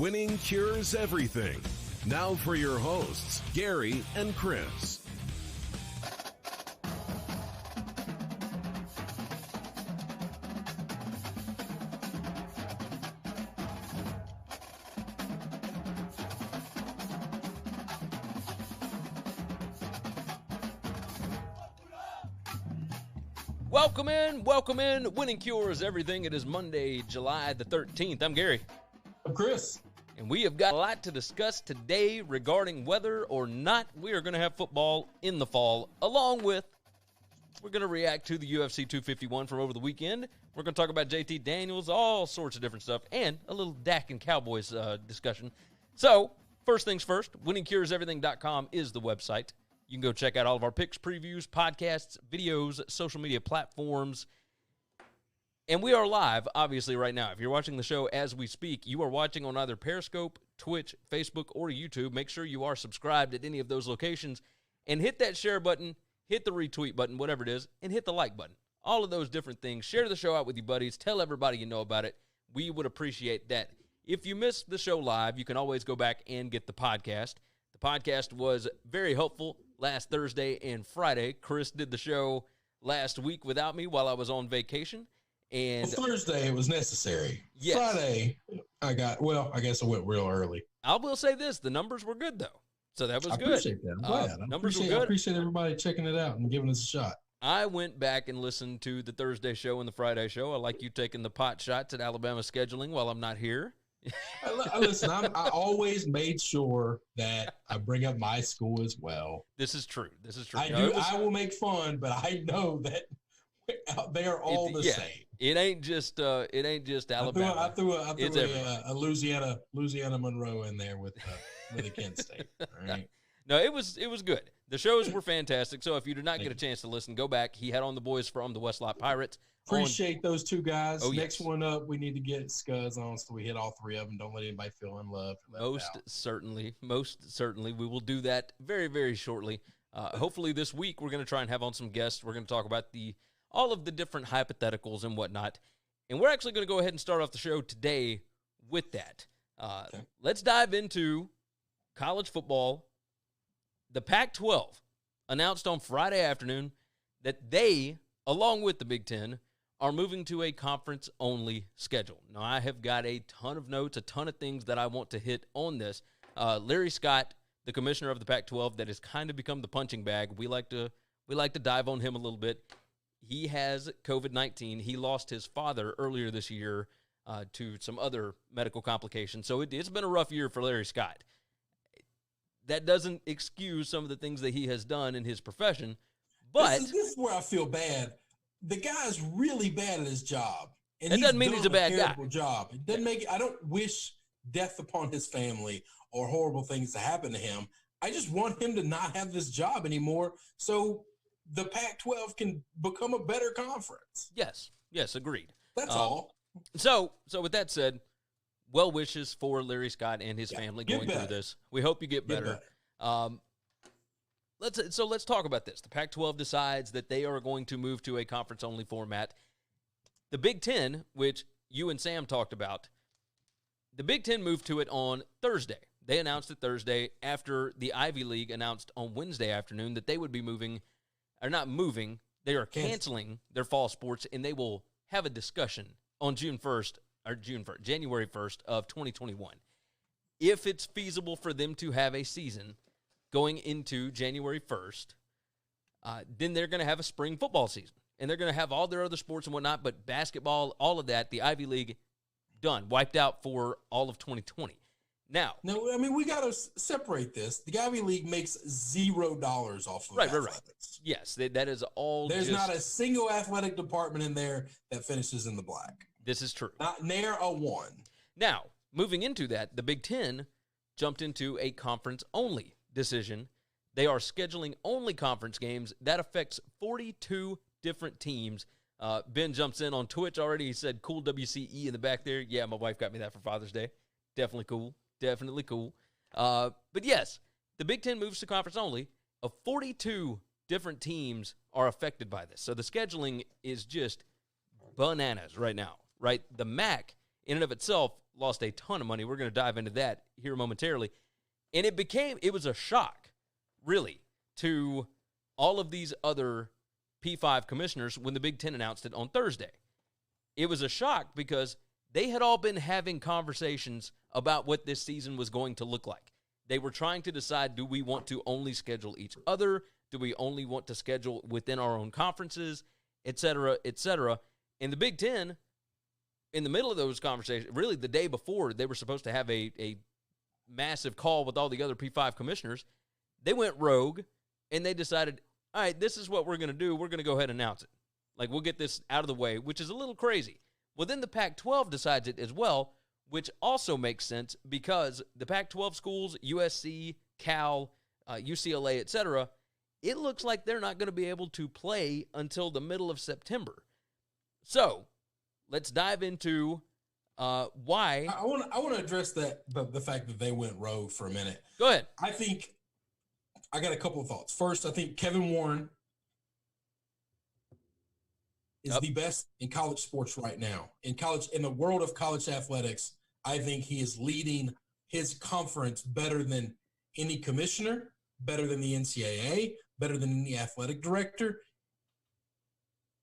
Winning cures everything. Now for your hosts, Gary and Chris. Welcome in. Winning cures everything. It is Monday, July the 13th. I'm Gary. I'm Chris. And we have got a lot to discuss today regarding whether or not we are going to have football in the fall, along with we're going to react to the UFC 251 from over the weekend. We're going to talk about JT Daniels, all sorts of different stuff, and a little Dak and Cowboys discussion. So, first things first, winningcureseverything.com is the website. You can go check out all of our picks, previews, podcasts, videos, social media platforms. And we are live, obviously, right now. If you're watching the show as we speak, you are watching on either Periscope, Twitch, Facebook, or YouTube. Make sure you are subscribed at any of those locations. And hit that share button, hit the retweet button, whatever it is, and hit the like button. All of those different things. Share the show out with your buddies. Tell everybody you know about it. We would appreciate that. If you missed the show live, you can always go back and get the podcast. The podcast was very helpful last Thursday and Friday. Chris did the show last week without me while I was on vacation. And Thursday it was necessary. Yes. Friday I guess I went real early. I will say this, the numbers were good though. So that was good. I appreciate that. I'm glad. Numbers were good. I appreciate everybody checking it out and giving us a shot. I went back and listened to the Thursday show and the Friday show. I like you taking the pot shots at Alabama scheduling while I'm not here. Listen, I always made sure that I bring up my school as well. This is true. I will make fun, but I know that they are all the same. It ain't just Alabama. I threw a Louisiana Monroe in there with a Kent State. All right. No, it was good. The shows were fantastic. So if you did not get a chance to listen, go back. He had on the boys from the Westlot Pirates. Appreciate those two guys. Oh, Next yes. one up, we need to get Scuzz on so we hit all three of them. Don't let anybody feel unloved. Most certainly. We will do that very, very shortly. Hopefully this week we're going to try and have on some guests. We're going to talk about all of the different hypotheticals and whatnot. And we're actually going to go ahead and start off the show today with that. Okay. Let's dive into college football. The Pac-12 announced on Friday afternoon that they, along with the Big Ten, are moving to a conference-only schedule. Now, I have got a ton of notes, a ton of things that I want to hit on this. Larry Scott, the commissioner of the Pac-12, that has kind of become the punching bag. We like to dive on him a little bit. He has COVID-19. He lost his father earlier this year to some other medical complications. So it's been a rough year for Larry Scott. That doesn't excuse some of the things that he has done in his profession, but this is where I feel bad. The guy's really bad at his job, and that doesn't mean he's a bad guy. Job. It doesn't make. I don't wish death upon his family or horrible things to happen to him. I just want him to not have this job anymore, so the Pac-12 can become a better conference. Yes, agreed. That's all. So with that said, well wishes for Larry Scott and his family going through this. We hope you get better. Let's talk about this. The Pac-12 decides that they are going to move to a conference-only format. The Big Ten, which you and Sam talked about, the Big Ten moved to it on Thursday. They announced it Thursday after the Ivy League announced on Wednesday afternoon that they would be they are canceling their fall sports, and they will have a discussion on January 1st of 2021. If it's feasible for them to have a season going into January 1st, then they're going to have a spring football season. And they're going to have all their other sports and whatnot, but basketball, all of that, the Ivy League, done, wiped out for all of 2020. Now, no, I mean, we got to separate this. The Ivy League makes $0 off of athletics. Right. Yes, that is all. There's not a single athletic department in there that finishes in the black. This is true. Not near a one. Now, moving into that, the Big Ten jumped into a conference-only decision. They are scheduling only conference games. That affects 42 different teams. Ben jumps in on Twitch already. He said, cool WCE in the back there. Yeah, my wife got me that for Father's Day. Definitely cool. But yes, the Big Ten moves to conference only. 42 different teams are affected by this. So the scheduling is just bananas right now, right? The MAC, in and of itself, lost a ton of money. We're going to dive into that here momentarily. And it was a shock, really, to all of these other P5 commissioners when the Big Ten announced it on Thursday. It was a shock because they had all been having conversations about what this season was going to look like. They were trying to decide, do we want to only schedule each other? Do we only want to schedule within our own conferences, et cetera, et cetera? And the Big Ten, in the middle of those conversations, really the day before they were supposed to have a massive call with all the other P5 commissioners, they went rogue, and they decided, all right, this is what we're going to do. We're going to go ahead and announce it. Like, we'll get this out of the way, which is a little crazy. Well, then the Pac-12 decides it as well, which also makes sense because the Pac-12 schools, USC, Cal, UCLA, et cetera, it looks like they're not going to be able to play until the middle of September. So, let's dive into why. I want to address the fact that they went rogue for a minute. Go ahead. I think I got a couple of thoughts. First, I think Kevin Warren is the best in college sports right now. In the world of college athletics, I think he is leading his conference better than any commissioner, better than the NCAA, better than any athletic director.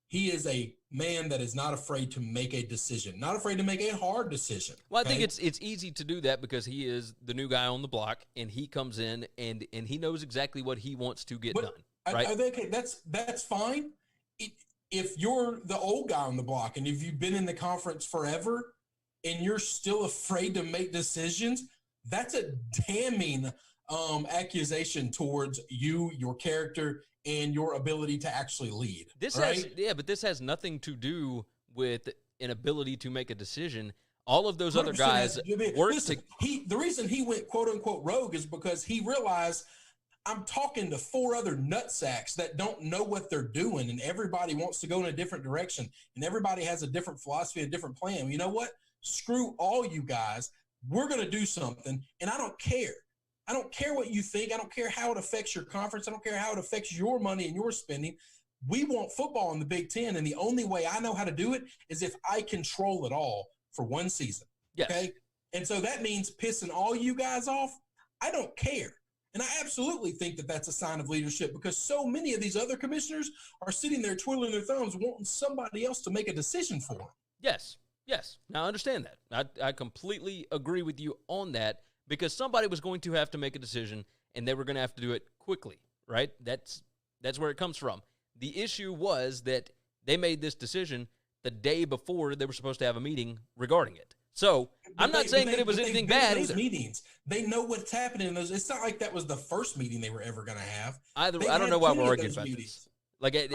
He is a man that is not afraid to make a decision, not afraid to make a hard decision. Well, I think it's easy to do that because he is the new guy on the block, and he comes in and he knows exactly what he wants to get done. Right? I think that's fine. If you're the old guy on the block and if you've been in the conference forever and you're still afraid to make decisions, that's a damning accusation towards you, your character, and your ability to actually lead. But this has nothing to do with an ability to make a decision. All of those other guys work. The reason he went quote unquote rogue is because he realized, I'm talking to 4 other nutsacks that don't know what they're doing, and everybody wants to go in a different direction, and everybody has a different philosophy, a different plan. You know what? Screw all you guys. We're going to do something, and I don't care. I don't care what you think. I don't care how it affects your conference. I don't care how it affects your money and your spending. We want football in the Big Ten, and the only way I know how to do it is if I control it all for one season. Yes. Okay? And so that means pissing all you guys off. I don't care. And I absolutely think that that's a sign of leadership because so many of these other commissioners are sitting there twiddling their thumbs wanting somebody else to make a decision for them. Yes. Now, I understand that. I completely agree with you on that because somebody was going to have to make a decision, and they were going to have to do it quickly, right? That's where it comes from. The issue was that they made this decision the day before they were supposed to have a meeting regarding it. So I'm not saying that it was anything bad either. Meetings, they know what's happening in those. It's not like that was the first meeting they were ever going to have. I don't know why we're arguing about this. Like I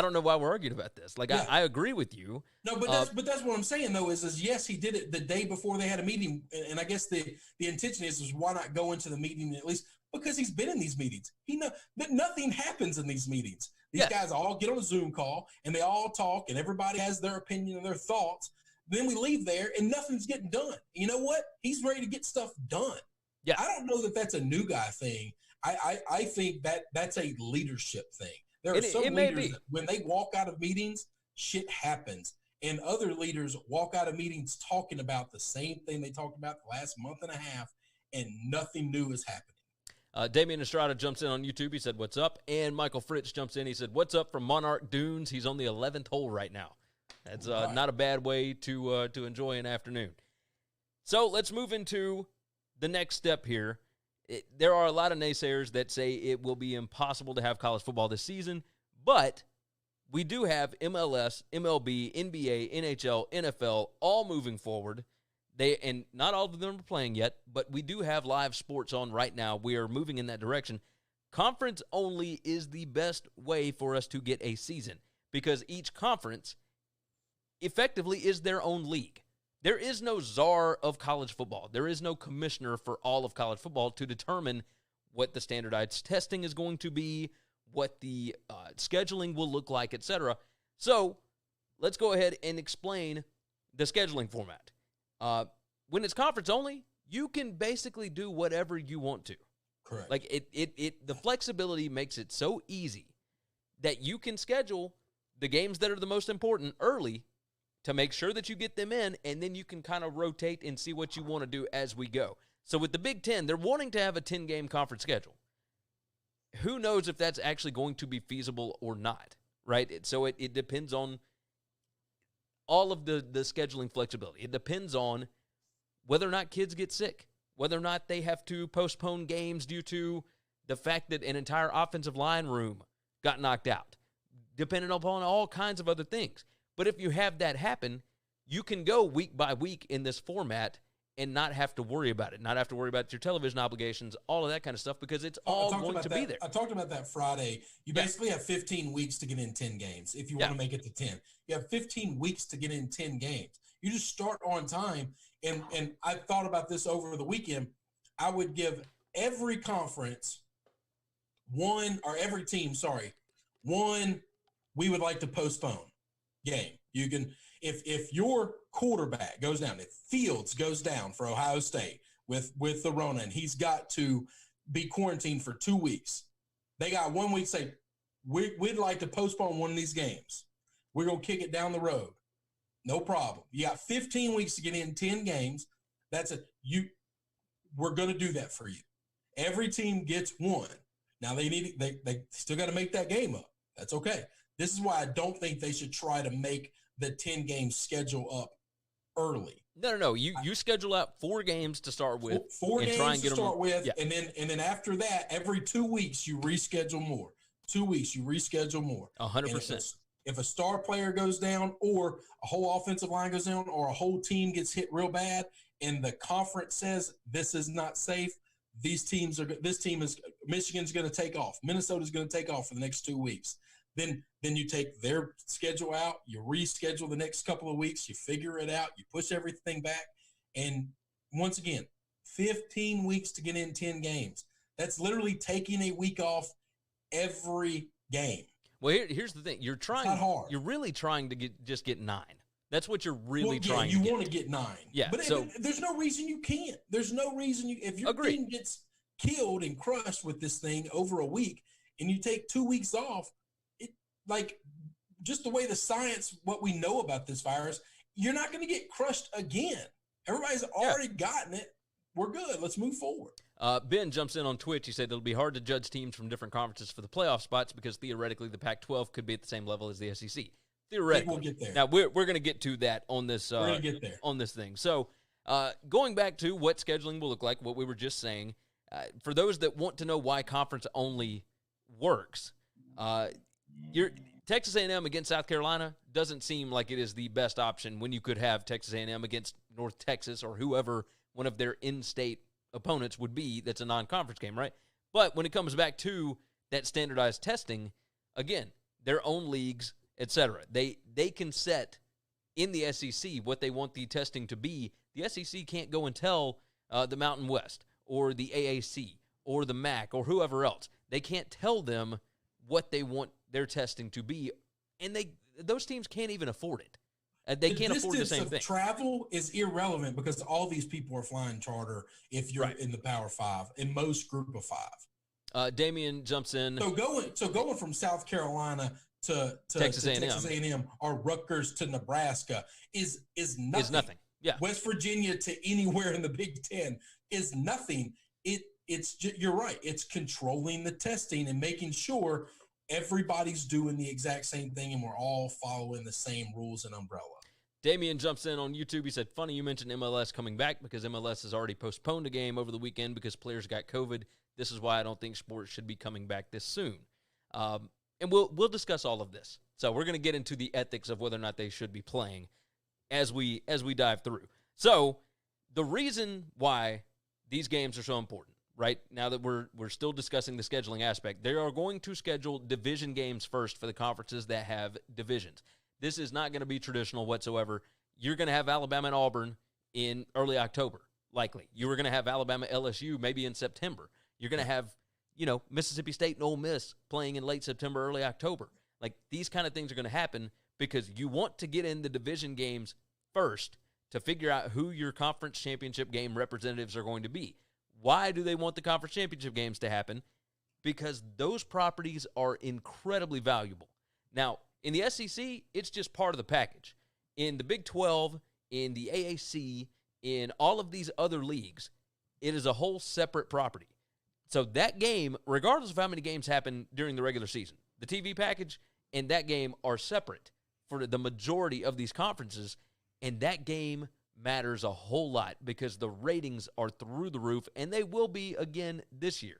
don't know why we're arguing about this. Like I agree with you. No, but that's what I'm saying though. Is yes, he did it the day before they had a meeting, and I guess the intention is why not go into the meeting at least because he's been in these meetings. He know that nothing happens in these meetings. These guys all get on a Zoom call and they all talk, and everybody has their opinion and their thoughts. Then we leave there and nothing's getting done. You know what? He's ready to get stuff done. Yeah. I don't know that that's a new guy thing. I think that's a leadership thing. There are some leaders that when they walk out of meetings, shit happens. And other leaders walk out of meetings talking about the same thing they talked about the last month and a half, and nothing new is happening. Damian Estrada jumps in on YouTube. He said, "What's up?" And Michael Fritz jumps in. He said, "What's up from Monarch Dunes?" He's on the 11th hole right now. That's not a bad way to enjoy an afternoon. So let's move into the next step here. There are a lot of naysayers that say it will be impossible to have college football this season, but we do have MLS, MLB, NBA, NHL, NFL all moving forward. And not all of them are playing yet, but we do have live sports on right now. We are moving in that direction. Conference only is the best way for us to get a season because each conference effectively is their own league. There is no czar of college football. There is no commissioner for all of college football to determine what the standardized testing is going to be, what the scheduling will look like, etc. So let's go ahead and explain the scheduling format. When it's conference only, you can basically do whatever you want to. Correct. Like the flexibility makes it so easy that you can schedule the games that are the most important early to make sure that you get them in, and then you can kind of rotate and see what you want to do as we go. So with the Big Ten, they're wanting to have a 10-game conference schedule. Who knows if that's actually going to be feasible or not, right? So it depends on all of the scheduling flexibility. It depends on whether or not kids get sick, whether or not they have to postpone games due to the fact that an entire offensive line room got knocked out, depending upon all kinds of other things. But if you have that happen, you can go week by week in this format and not have to worry about it, not have to worry about your television obligations, all of that kind of stuff, because it's all going to be there. I talked about that Friday. You basically have 15 weeks to get in 10 games if you want to make it to 10. You have 15 weeks to get in 10 games. You just start on time. And I thought about this over the weekend. I would give every conference every team, one we would like to postpone game. You can, if your quarterback goes down, if Fields goes down for Ohio State with the Rona, and he's got to be quarantined for 2 weeks, they got 1 week to say, we'd like to postpone one of these games. We're going to kick it down the road. No problem. You got 15 weeks to get in 10 games. We're going to do that for you. Every team gets one. Now they still got to make that game up. That's okay. This is why I don't think they should try to make the 10-game schedule up early. No. You schedule out 4 games to start with. Four games to start with, and then after that, every 2 weeks you reschedule more. 2 weeks you reschedule more. 100%. If a star player goes down, or a whole offensive line goes down, or a whole team gets hit real bad, and the conference says this is not safe, Michigan's going to take off. Minnesota's going to take off for the next 2 weeks. Then you take their schedule out, you reschedule the next couple of weeks, you figure it out, you push everything back. And once again, 15 weeks to get in 10 games. That's literally taking a week off every game. Well, here's the thing. It's not hard. You're really trying to get 9. That's what you're really trying to get. You want to get 9. Yeah. But there's no reason you can't. There's no reason if your team gets killed and crushed with this thing over a week and you take 2 weeks off, just the way the science, what we know about this virus, you're not going to get crushed again. Everybody's already gotten it. We're good. Let's move forward. Ben jumps in on Twitch. He said it'll be hard to judge teams from different conferences for the playoff spots because theoretically the Pac-12 could be at the same level as the SEC. Theoretically. We'll get there. Now, we're going to get to that on this we're going to get there. On this thing. So going back to what scheduling will look like, what we were just saying, for those that want to know why conference only works, your Texas A&M against South Carolina doesn't seem like it is the best option when you could have Texas A&M against North Texas or whoever one of their in-state opponents would be that's a non-conference game, right? But when it comes back to that standardized testing, again, their own leagues, etc., they can set in the SEC what they want the testing to be. The SEC can't go and tell the Mountain West or the AAC or the MAC or whoever else. They can't tell them what they want their testing to be, and those teams can't even afford it. They can't afford the same thing. Travel is irrelevant because all these people are flying charter if you're in the Power 5, in most group of 5. Damian jumps in. So going from South Carolina to Texas A&M or Rutgers to Nebraska is nothing. Is nothing. Yeah. West Virginia to anywhere in the Big Ten is nothing. You're right. It's controlling the testing and making sure everybody's doing the exact same thing and we're all following the same rules and umbrella. Damian jumps in on YouTube. He said, funny you mentioned MLS coming back because MLS has already postponed a game over the weekend because players got COVID. This is why I don't think sports should be coming back this soon. And we'll discuss all of this. So we're going to get into the ethics of whether or not they should be playing as we dive through. So the reason why these games are so important, right, now that we're still discussing the scheduling aspect, they are going to schedule division games first for the conferences that have divisions. This is not going to be traditional whatsoever. You're going to have Alabama and Auburn in early October, likely. You were going to have Alabama LSU maybe in September. You're going to have, Mississippi State and Ole Miss playing in late September, early October. Like, these kind of things are going to happen because you want to get in the division games first to figure out who your conference championship game representatives are going to be. Why do they want the conference championship games to happen? Because those properties are incredibly valuable. Now, in the SEC, it's just part of the package. In the Big 12, in the AAC, in all of these other leagues, it is a whole separate property. So that game, regardless of how many games happen during the regular season, the TV package and that game are separate for the majority of these conferences, and that game matters a whole lot because the ratings are through the roof, and they will be again this year.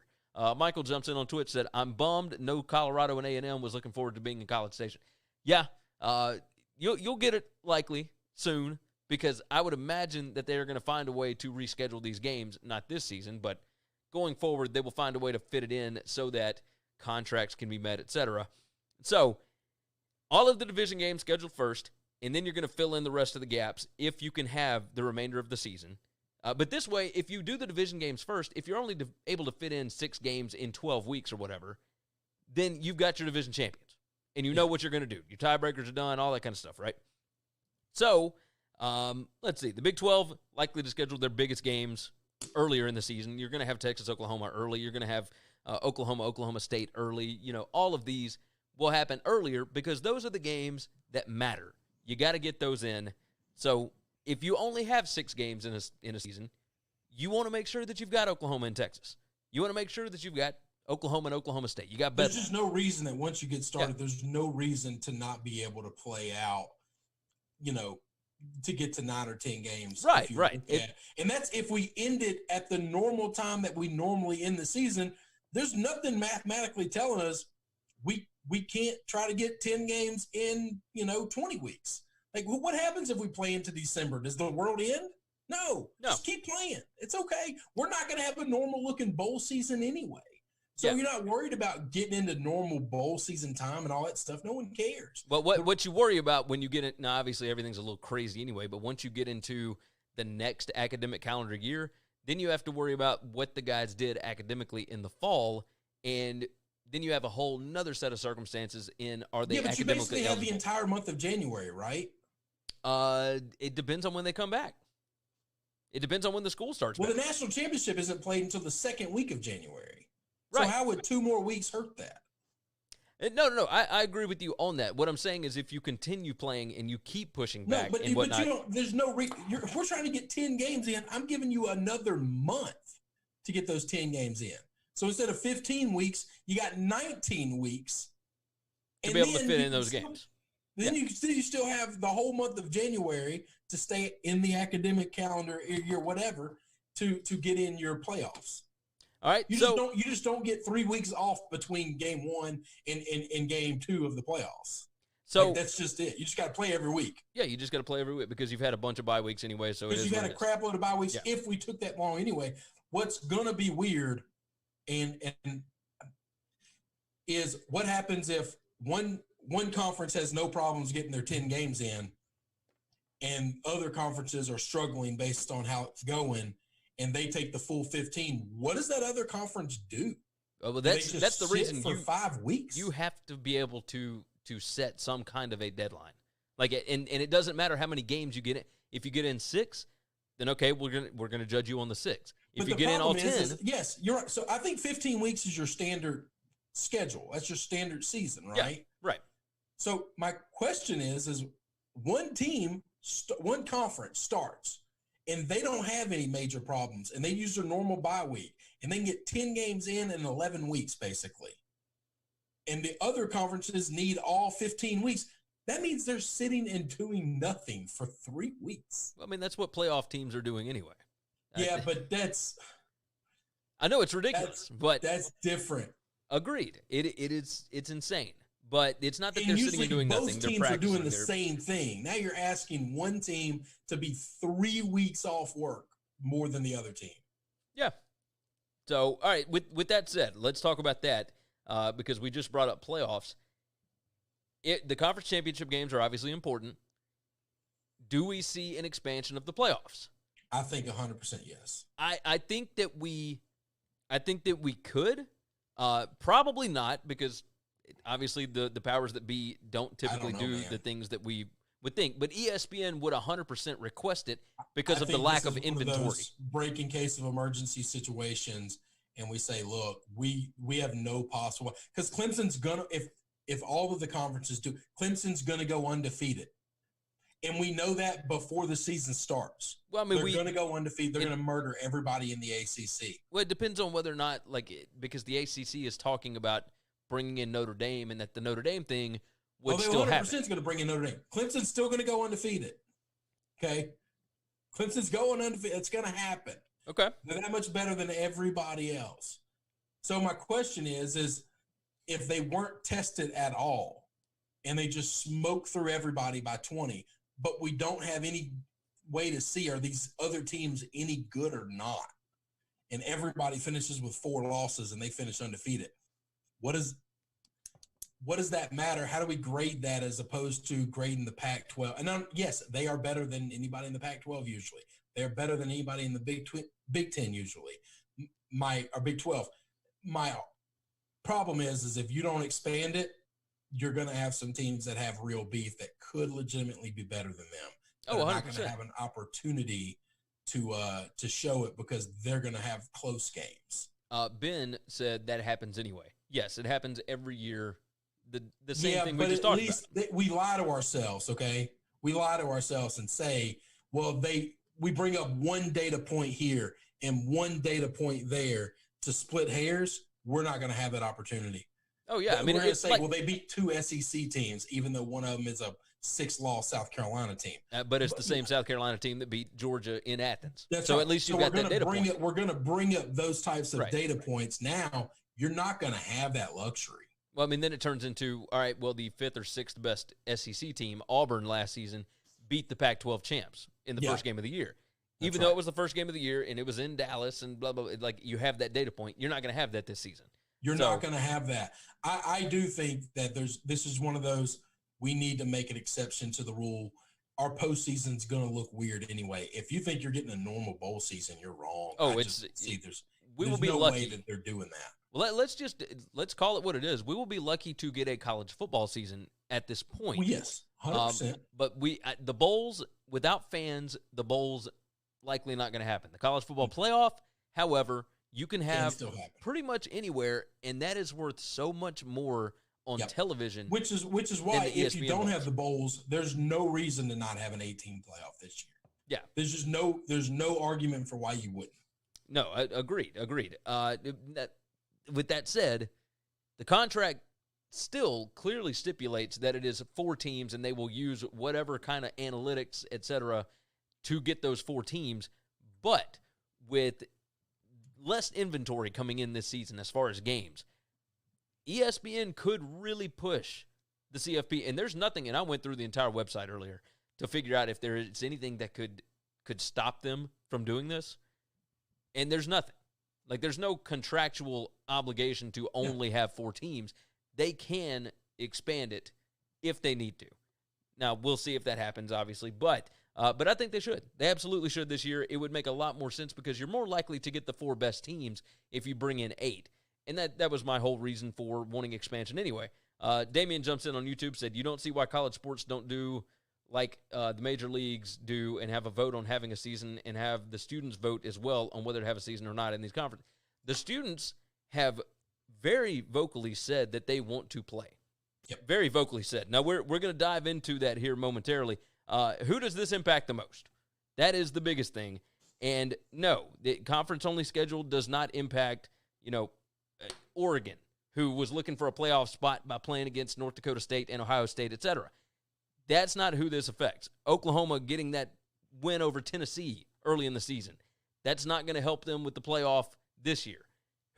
Michael jumps in on Twitch, said, I'm bummed no Colorado and A&M, was looking forward to being in College Station. Yeah, you'll get it likely soon because I would imagine that they're going to find a way to reschedule these games, not this season, but going forward, they will find a way to fit it in so that contracts can be met, etc. So all of the division games scheduled first, and then you're going to fill in the rest of the gaps if you can have the remainder of the season. But this way, if you do the division games first, if you're only able to fit in 6 games in 12 weeks or whatever, then you've got your division champions, and you know what you're going to do. Your tiebreakers are done, all that kind of stuff, right? So let's see. The Big 12 likely to schedule their biggest games earlier in the season. You're going to have Texas, Oklahoma early. You're going to have Oklahoma, Oklahoma State early. All of these will happen earlier because those are the games that matter. You got to get those in. So if you only have 6 games in a season, you want to make sure that you've got Oklahoma and Texas. You want to make sure that you've got Oklahoma and Oklahoma State. You got better. There's just no reason that once you get started, there's no reason to not be able to play out, to get to 9 or 10 games. Right. And that's if we ended at the normal time that we normally end the season. There's nothing mathematically telling us we can't try to get 10 games in, 20 weeks. Like, what happens if we play into December? Does the world end? No. Just keep playing. It's okay. We're not going to have a normal-looking bowl season anyway. So you're not worried about getting into normal bowl season time and all that stuff. No one cares. But what you worry about when you get it – now, obviously, everything's a little crazy anyway, but once you get into the next academic calendar year, then you have to worry about what the guys did academically in the fall, and then you have a whole nother set of circumstances in are they academically eligible. You basically have the entire month of January, right? It depends on when they come back. It depends on when the school starts. Well, the national championship isn't played until the second week of January. Right. So how would 2 more weeks hurt that? No. I agree with you on that. What I'm saying is if you continue playing and you keep pushing back and whatnot. But there's no reason. If we're trying to get 10 games in, I'm giving you another month to get those 10 games in. So instead of 15 weeks, you got 19 weeks. To be able to fit in those games. Then you still have the whole month of January to stay in the academic calendar year, whatever, to get in your playoffs. All right. You just don't get 3 weeks off between game 1 and game 2 of the playoffs. So that's just it. You just got to play every week. Yeah, you just got to play every week because you've had a bunch of bye weeks anyway. So because you got a crap load of bye weeks if we took that long anyway. What's gonna be weird, and is what happens if one conference has no problems getting their 10 games in, and other conferences are struggling based on how it's going, and they take the full 15. What does that other conference do? Well, that's the reason for 5 weeks. You have to be able to set some kind of a deadline. Like, and it doesn't matter how many games you get in. If you get in 6, then okay, we're gonna judge you on the 6. If you get in all 10, yes, you're right. So I think 15 weeks is your standard schedule. That's your standard season, right? Yeah, right. So my question is one team, one conference starts, and they don't have any major problems, and they use their normal bye week, and they can get 10 games in 11 weeks, basically. And the other conferences need all 15 weeks. That means they're sitting and doing nothing for 3 weeks. I mean, that's what playoff teams are doing anyway. Yeah, but that's – I know it's ridiculous, but – that's different. Agreed. It's insane. But it's not that they're sitting and doing nothing. They're practicing. Both teams are doing the same thing. Now you're asking one team to be 3 weeks off work more than the other team. Yeah. So, all right, with that said, let's talk about that because we just brought up playoffs. The conference championship games are obviously important. Do we see an expansion of the playoffs? I think 100% yes. I think that we could. Probably not because obviously the powers that be don't typically do the things that we would think. But ESPN would 100% request it because of the lack of inventory. One of those break in case of emergency situations, and we say, look, we have no possible – because Clemson's going to – if all of the conferences do, Clemson's going to go undefeated. And we know that before the season starts. Well, I mean, they're going to go undefeated. They're going to murder everybody in the ACC. Well, it depends on whether or not, because the ACC is talking about bringing in Notre Dame, and that the Notre Dame thing would still happen. 100% going to bring in Notre Dame. Clemson's still going to go undefeated. Okay? Clemson's going undefeated. It's going to happen. Okay. They're that much better than everybody else. So my question is if they weren't tested at all and they just smoke through everybody by 20, but we don't have any way to see are these other teams any good or not, and everybody finishes with 4 losses and they finish undefeated, what does that matter? How do we grade that as opposed to grading the Pac-12? And yes, they are better than anybody in the Pac-12 usually. They're better than anybody in the Big 10 usually, or Big 12. My problem is if you don't expand it, you're going to have some teams that have real beef that could legitimately be better than them. Oh, 100%. They're not going to have an opportunity to show it because they're going to have close games. Ben said that happens anyway. Yes, it happens every year. The same thing we just talked about. But at least we lie to ourselves, okay? We lie to ourselves and say, well, we bring up one data point here and one data point there to split hairs. We're not going to have that opportunity. Oh, yeah. I mean, we're going to say, well, they beat 2 SEC teams, even though one of them is a 6-loss South Carolina team. But it's the same South Carolina team that beat Georgia in Athens. That's so right. At least you got that data point. We're going to bring up those types of data points. Now, you're not going to have that luxury. Well, I mean, then it turns into, all right, well, the 5th or 6th best SEC team, Auburn, last season, beat the Pac-12 champs in the first game of the year. Even though it was the first game of the year and it was in Dallas and blah, blah, blah, like you have that data point. You're not going to have that this season. You're not going to have that. I do think that this is one of those, we need to make an exception to the rule. Our postseason's going to look weird anyway. If you think you're getting a normal bowl season, you're wrong. Oh, there's will be no lucky way that they're doing that. Well, let's call it what it is. We will be lucky to get a college football season at this point. Well, yes, 100%. But the bowls, without fans, the bowls likely not going to happen. The college football playoff, however, you can have pretty much anywhere, and that is worth so much more on television. Which is why if you don't have the bowls, there's no reason to not have an 18 playoff this year. Yeah, there's no argument for why you wouldn't. No, agreed. With that said, the contract still clearly stipulates that it is 4 teams, and they will use whatever kind of analytics, etc., to get those 4 teams. But with less inventory coming in this season as far as games, ESPN could really push the CFP. And there's nothing, and I went through the entire website earlier to figure out if there is anything that could stop them from doing this. And there's nothing. Like, there's no contractual obligation to only have 4 teams. They can expand it if they need to. Now, we'll see if that happens, obviously. But I think they should. They absolutely should this year. It would make a lot more sense because you're more likely to get the 4 best teams if you bring in 8. And that was my whole reason for wanting expansion anyway. Damien jumps in on YouTube, said, you don't see why college sports don't do like the major leagues do and have a vote on having a season and have the students vote as well on whether to have a season or not in these conferences. The students have very vocally said that they want to play. Yep. Very vocally said. Now, we're going to dive into that here momentarily. Who does this impact the most? That is the biggest thing. And no, the conference-only schedule does not impact, Oregon, who was looking for a playoff spot by playing against North Dakota State and Ohio State, etc. That's not who this affects. Oklahoma getting that win over Tennessee early in the season. That's not going to help them with the playoff this year.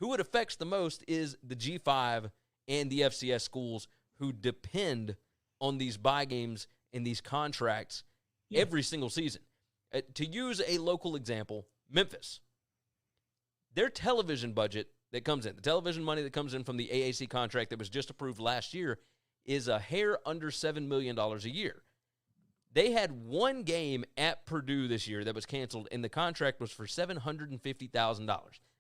Who it affects the most is the G5 and the FCS schools who depend on these bye games and these contracts every single season. To use a local example, Memphis, their television budget that comes in, the television money that comes in from the AAC contract that was just approved last year, is a hair under $7 million a year. They had one game at Purdue this year that was canceled, and the contract was for $750,000.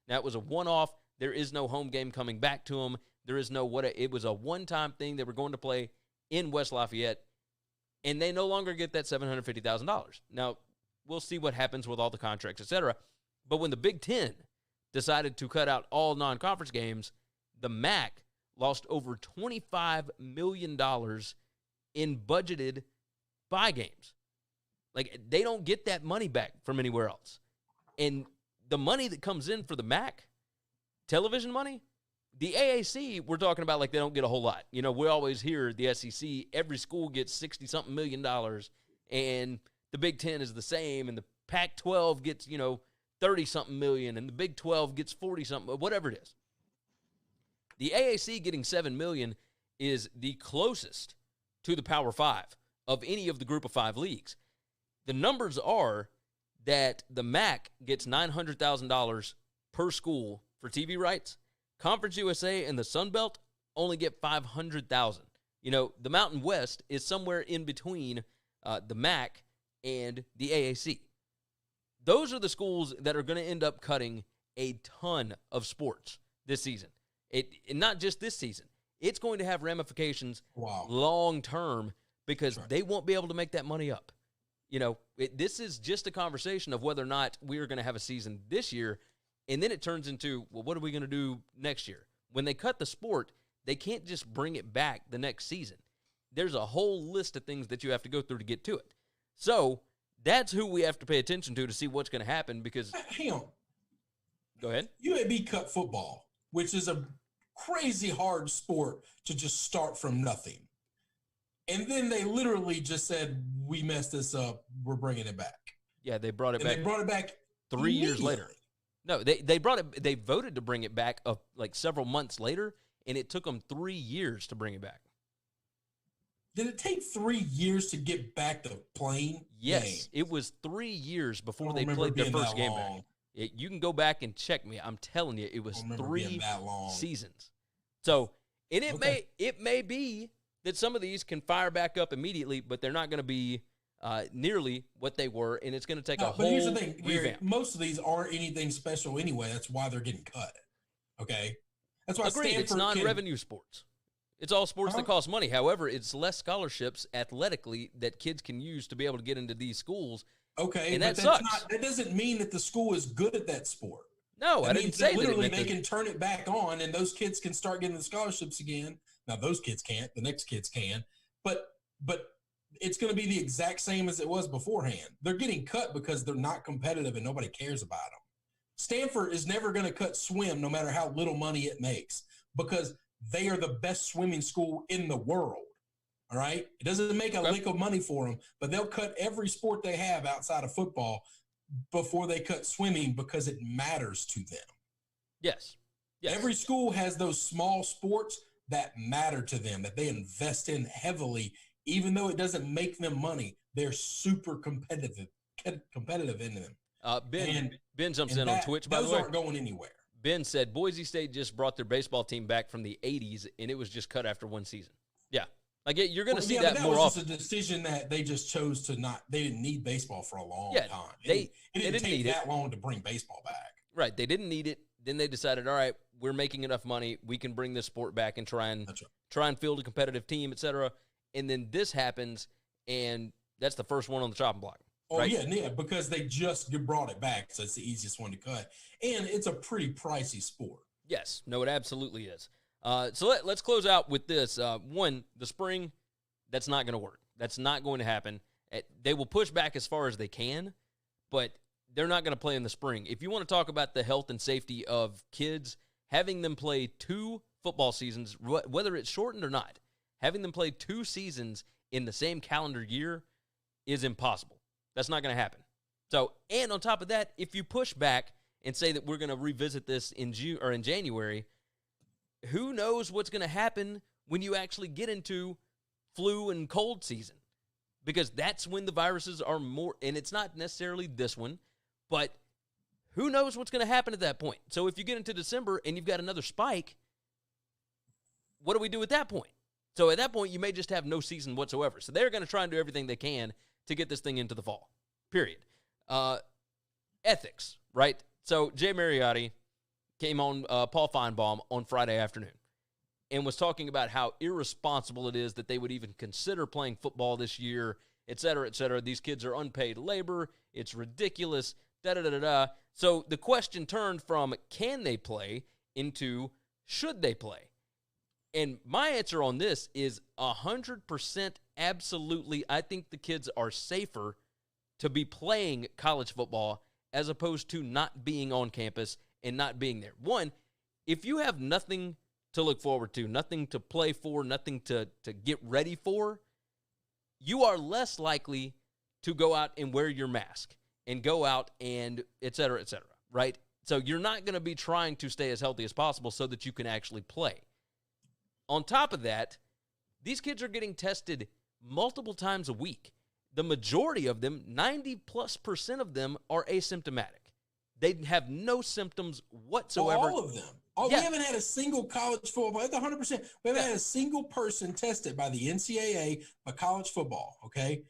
Now, it was a one-off. There is no home game coming back to them. There is no it was a one-time thing. They were going to play in West Lafayette, and they no longer get that $750,000. Now, we'll see what happens with all the contracts, etc. But when the Big Ten decided to cut out all non-conference games, the MAC lost over $25 million in budgeted bye games. Like, they don't get that money back from anywhere else. And the money that comes in for the MAC, television money, the AAC, we're talking about like they don't get a whole lot. You know, we always hear the SEC, every school gets $60-something million, and the Big Ten is the same, and the Pac-12 gets, 30-something million, and the Big 12 gets 40-something, whatever it is. The AAC getting $7 million is the closest to the Power 5 of any of the Group of 5 leagues. The numbers are that the MAC gets $900,000 per school for TV rights. Conference USA and the Sun Belt only get $500,000. The Mountain West is somewhere in between the MAC and the AAC. Those are the schools that are going to end up cutting a ton of sports this season. And not just this season. It's going to have ramifications long term because they won't be able to make that money up. This is just a conversation of whether or not we are going to have a season this year, and then it turns into, well, what are we going to do next year? When they cut the sport, they can't just bring it back the next season. There's a whole list of things that you have to go through to get to it. So that's who we have to pay attention to see what's going to happen because – Hang on. Go ahead. UAB cut football, which is a crazy hard sport to just start from nothing. And then they literally just said, we messed this up. We're bringing it back. Yeah, they brought it back. They brought it back 3 years later. No, they brought it. They voted to bring it back like several months later, and it took them 3 years to bring it back. Did it take 3 years to get back to playing? Yes, games? it was 3 years before they played their first game back. You can go back and check me. I'm telling you, it was 3 seasons. So, and it may be that some of these can fire back up immediately, but they're not going to be nearly what they were, and it's going to take a whole But here's the thing, Gary, revamp. most of these aren't anything special anyway. That's why they're getting cut. Okay? That's why Agreed, it's non-revenue sports. It's all sports that cost money. However, it's less scholarships athletically that kids can use to be able to get into these schools. Okay, and but that sucks. That doesn't mean that the school is good at that sport. No, I didn't say that. Literally, they can turn it back on, and those kids can start getting the scholarships again. Now, those kids can't. The next kids can. But it's going to be the exact same as it was beforehand. They're getting cut because they're not competitive and nobody cares about them. Stanford is never going to cut swim no matter how little money it makes because they are the best swimming school in the world. All right? It doesn't make a lick of money for them, but they'll cut every sport they have outside of football before they cut swimming because it matters to them. Yes. Every school has those small sports that matter to them, that they invest in heavily, even though it doesn't make them money. They're super competitive in them. Ben jumps in on Twitch, by the way. Those aren't going anywhere. Ben said Boise State just brought their baseball team back from the 80s, and it was just cut after one season. Yeah. Like, you're going to see that more often. That was just a decision that they just chose to not – they didn't need baseball for a long time. It didn't take that long to bring baseball back. Right. They didn't need it. Then they decided, all right, we're making enough money. We can bring this sport back and try and field a competitive team, et cetera. And then this happens, and that's the first one on the chopping block. Oh, right? yeah, because they just brought it back, so it's the easiest one to cut. And it's a pretty pricey sport. Yes. No, it absolutely is. So let's close out with this. One, the spring, that's not going to work. That's not going to happen. They will push back as far as they can, but they're not going to play in the spring. If you want to talk about the health and safety of kids, having them play 2 football seasons, whether it's shortened or not, having them play 2 seasons in the same calendar year is impossible. That's not going to happen. So, and on top of that, if you push back and say that we're going to revisit this in June or in January, who knows what's going to happen when you actually get into flu and cold season? Because that's when the viruses are more, and it's not necessarily this one, but who knows what's going to happen at that point? So if you get into December and you've got another spike, what do we do at that point? So at that point, you may just have no season whatsoever. So they're going to try and do everything they can to get this thing into the fall, period. Ethics, right? So Jay Mariotti came on Paul Feinbaum on Friday afternoon and was talking about how irresponsible it is that they would even consider playing football this year, et cetera, et cetera. These kids are unpaid labor. It's ridiculous, da-da-da-da-da. So the question turned from can they play into should they play? And my answer on this is 100% absolutely. I think the kids are safer to be playing college football as opposed to not being on campus and not being there. One, if you have nothing to look forward to, nothing to play for, nothing to get ready for, you are less likely to go out and wear your mask and go out and et cetera, right? So you're not going to be trying to stay as healthy as possible so that you can actually play. On top of that, these kids are getting tested multiple times a week. The majority of them, 90+% of them, are asymptomatic. They have no symptoms whatsoever. All of them. We haven't had a single college football. That's 100%. We haven't had a single person tested by the NCAA for college football, okay,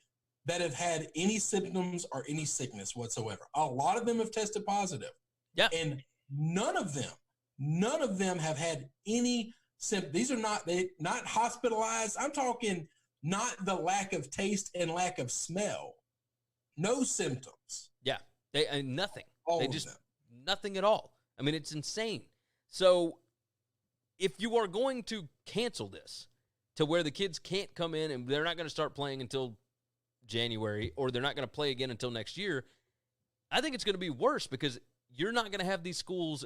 that have had any symptoms or any sickness whatsoever. A lot of them have tested positive. Yeah. And none of them have had any symptoms. These are not hospitalized. I'm talking not the lack of taste and lack of smell. No symptoms. Yeah. Nothing. All of them. Nothing at all. I mean, it's insane. So if you are going to cancel this to where the kids can't come in and they're not going to start playing until January, or they're not going to play again until next year, I think it's going to be worse because you're not going to have these schools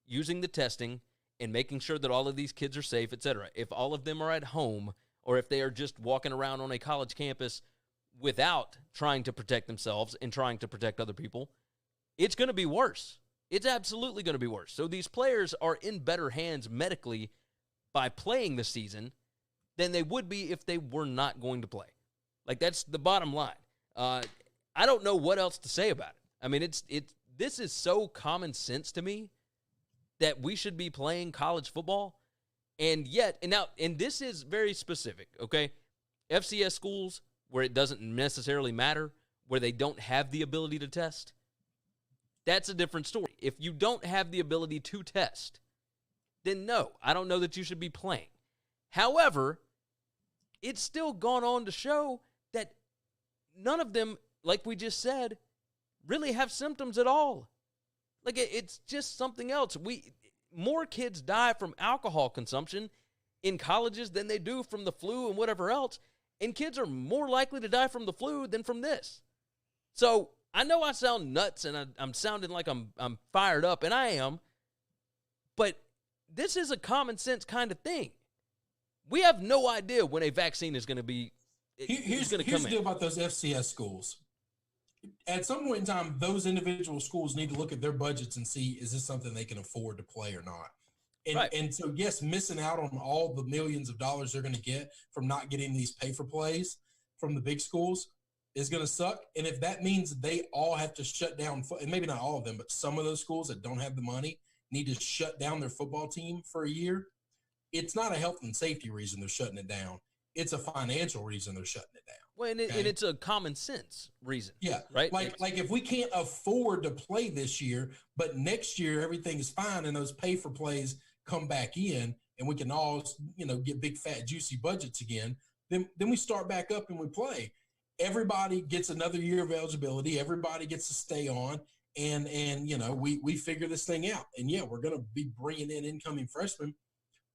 using the testing and making sure that all of these kids are safe, et cetera. If all of them are at home, or if they are just walking around on a college campus without trying to protect themselves and trying to protect other people, it's going to be worse. It's absolutely going to be worse. So these players are in better hands medically by playing the season than they would be if they were not going to play. Like, that's the bottom line. I don't know what else to say about it. I mean, this is so common sense to me that we should be playing college football. And yet, and this is very specific, okay? FCS schools where it doesn't necessarily matter, where they don't have the ability to test, that's a different story. If you don't have the ability to test, then no, I don't know that you should be playing. However, it's still gone on to show that none of them, like we just said, really have symptoms at all. Like, it's just something else. More kids die from alcohol consumption in colleges than they do from the flu and whatever else, and kids are more likely to die from the flu than from this. So I know I sound nuts and I'm sounding like I'm fired up, and I am, but this is a common sense kind of thing. We have no idea when a vaccine is going to be Here's the deal about those FCS schools. At some point in time, those individual schools need to look at their budgets and see, is this something they can afford to play or not? And, right. And so, yes, missing out on all the millions of dollars they're going to get from not getting these pay-for-plays from the big schools is going to suck. And if that means they all have to shut down, and maybe not all of them, but some of those schools that don't have the money need to shut down their football team for a year, it's not a health and safety reason they're shutting it down. It's a financial reason they're shutting it down. Well, and it's a common sense reason. Yeah. Right? Like if we can't afford to play this year, but next year everything is fine and those pay-for-plays come back in and we can all, get big, fat, juicy budgets again, then we start back up and we play. Everybody gets another year of eligibility. Everybody gets to stay on. And we figure this thing out. And, yeah, we're going to be bringing in incoming freshmen.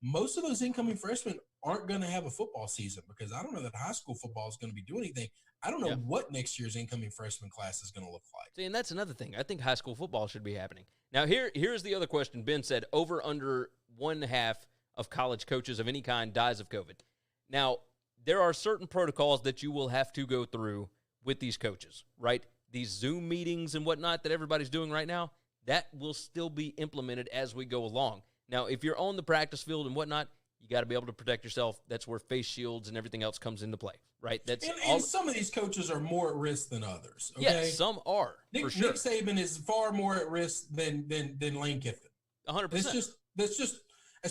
Most of those incoming freshmen aren't going to have a football season because I don't know that high school football is going to be doing anything. I don't know what next year's incoming freshman class is going to look like. See, and that's another thing. I think high school football should be happening. Now, here's the other question. Ben said over under 1/2 of college coaches of any kind dies of COVID. Now, there are certain protocols that you will have to go through with these coaches, right? These Zoom meetings and whatnot that everybody's doing right now, that will still be implemented as we go along. Now, if you're on the practice field and whatnot, you got to be able to protect yourself. That's where face shields and everything else comes into play, right? And some of these coaches are more at risk than others. Okay? Yes, some are. For sure. Nick Saban is far more at risk than Lane Kiffin. 100%. That's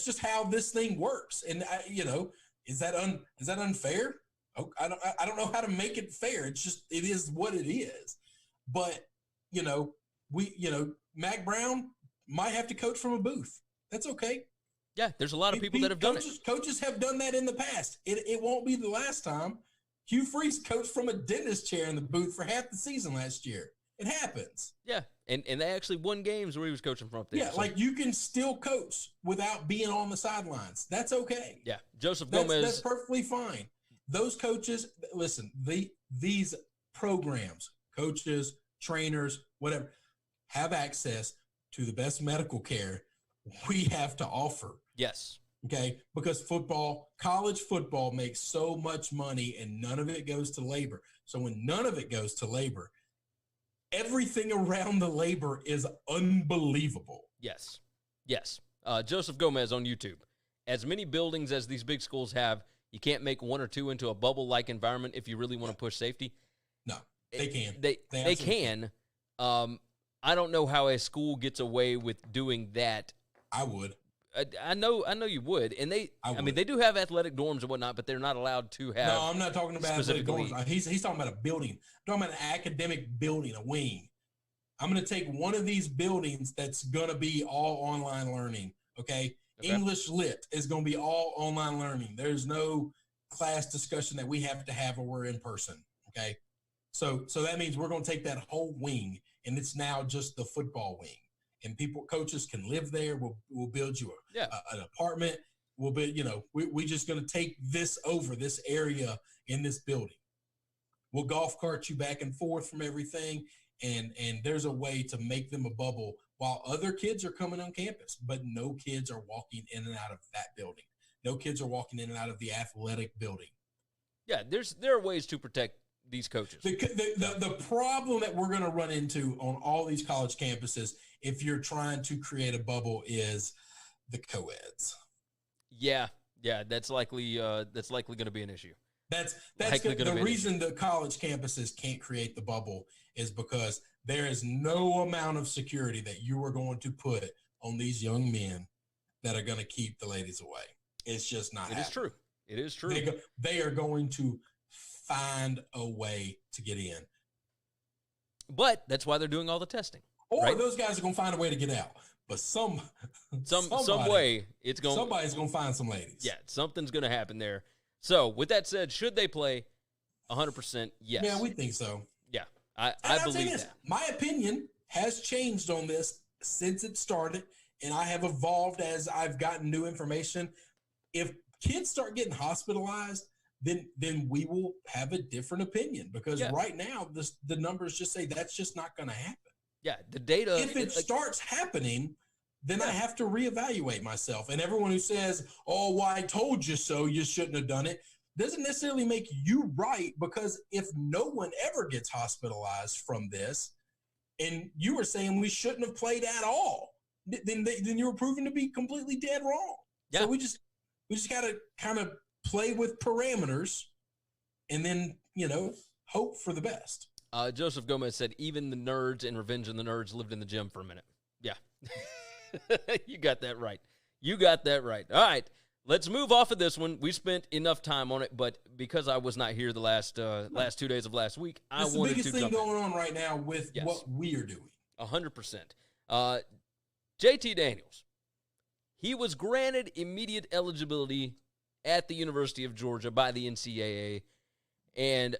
just how this thing works. And is that unfair? I don't know how to make it fair. It is what it is. But Mac Brown might have to coach from a booth. That's okay. Yeah, there's a lot of people that have done it. Coaches have done that in the past. It won't be the last time. Hugh Freeze coached from a dentist chair in the booth for half the season last year. It happens. Yeah, and they actually won games where he was coaching from up there. Yeah, like you can still coach without being on the sidelines. That's okay. Yeah, Joseph Gomez. That's perfectly fine. Those coaches, listen, these programs, coaches, trainers, whatever, have access to the best medical care we have to offer. Yes. Okay, because college football makes so much money and none of it goes to labor. So when none of it goes to labor, everything around the labor is unbelievable. Yes. Yes. Joseph Gomez on YouTube. As many buildings as these big schools have, you can't make one or two into a bubble-like environment if you really want to push safety. No, they can. They can. I don't know how a school gets away with doing that. I would. I know you would, and they do have athletic dorms and whatnot, but they're not allowed to have. No, I'm not talking about athletic dorms. He's talking about a building. I'm talking about an academic building, a wing. I'm going to take one of these buildings that's going to be all online learning. Okay, English Lit is going to be all online learning. There's no class discussion that we have to have or we're in person. Okay, so that means we're going to take that whole wing, and it's now just the football wing. And coaches can live there. We'll build you an apartment. We'll be, we're just going to take this area in this building. We'll golf cart you back and forth from everything. And there's a way to make them a bubble while other kids are coming on campus, but no kids are walking in and out of that building. No kids are walking in and out of the athletic building. Yeah, there are ways to protect these coaches. The problem that we're going to run into on all these college campuses, if you're trying to create a bubble, is the co-eds. Yeah, that's likely going to be an issue. That's the reason the college campuses can't create the bubble is because there is no amount of security that you are going to put on these young men that are going to keep the ladies away. It's just not happening. It is true. They are going to find a way to get in. But that's why they're doing all the testing. Or those guys are going to find a way to get out. But some way somebody's going to find some ladies. Yeah, something's going to happen there. So, with that said, should they play? 100% yes. Yeah, we think so. Yeah, I believe that. My opinion has changed on this since it started, and I have evolved as I've gotten new information. If kids start getting hospitalized, then we will have a different opinion because right now the numbers just say that's just not going to happen. Yeah, the data. If it starts happening, then I have to reevaluate myself. And everyone who says, "Oh, well, I told you so, you shouldn't have done it," doesn't necessarily make you right, because if no one ever gets hospitalized from this, and you were saying we shouldn't have played at all, then you were proven to be completely dead wrong. Yeah. So we just got to kind of play with parameters and then, hope for the best. Joseph Gomez said, even the nerds in Revenge of the Nerds lived in the gym for a minute. Yeah. You got that right. All right. Let's move off of this one. We spent enough time on it, but because I was not here the last 2 days of last week, I wanted to jump in. It's the biggest thing going on right now with what we are doing. 100%. JT Daniels, he was granted immediate eligibility at the University of Georgia by the NCAA, and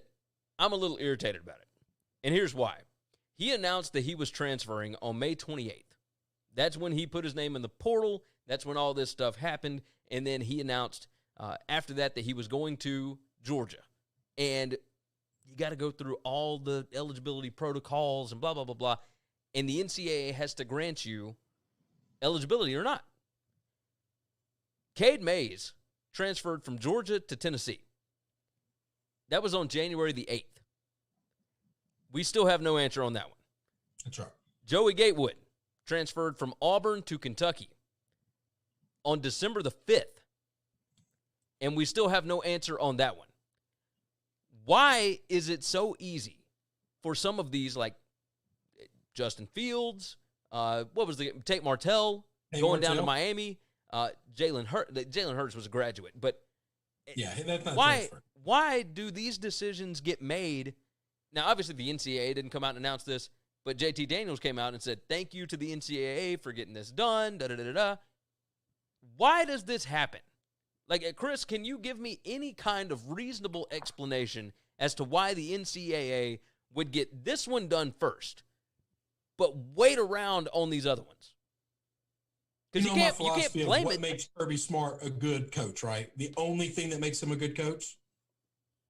I'm a little irritated about it. And here's why. He announced that he was transferring on May 28th. That's when he put his name in the portal. That's when all this stuff happened. And then he announced after that he was going to Georgia. And you got to go through all the eligibility protocols and blah, blah, blah, blah. And the NCAA has to grant you eligibility or not. Cade Mays transferred from Georgia to Tennessee. That was on January the 8th. We still have no answer on that one. That's right. Joey Gatewood transferred from Auburn to Kentucky on December the 5th. And we still have no answer on that one. Why is it so easy for some of these, like Justin Fields, Tate Martell, down to Miami, Jalen Hurts was a graduate, but that's not why do these decisions get made? Now, obviously, the NCAA didn't come out and announce this, but JT Daniels came out and said, thank you to the NCAA for getting this done, da-da-da-da-da. Why does this happen? Like, Chris, can you give me any kind of reasonable explanation as to why the NCAA would get this one done first, but wait around on these other ones? Because you can't blame what makes Kirby Smart a good coach, right? The only thing that makes him a good coach,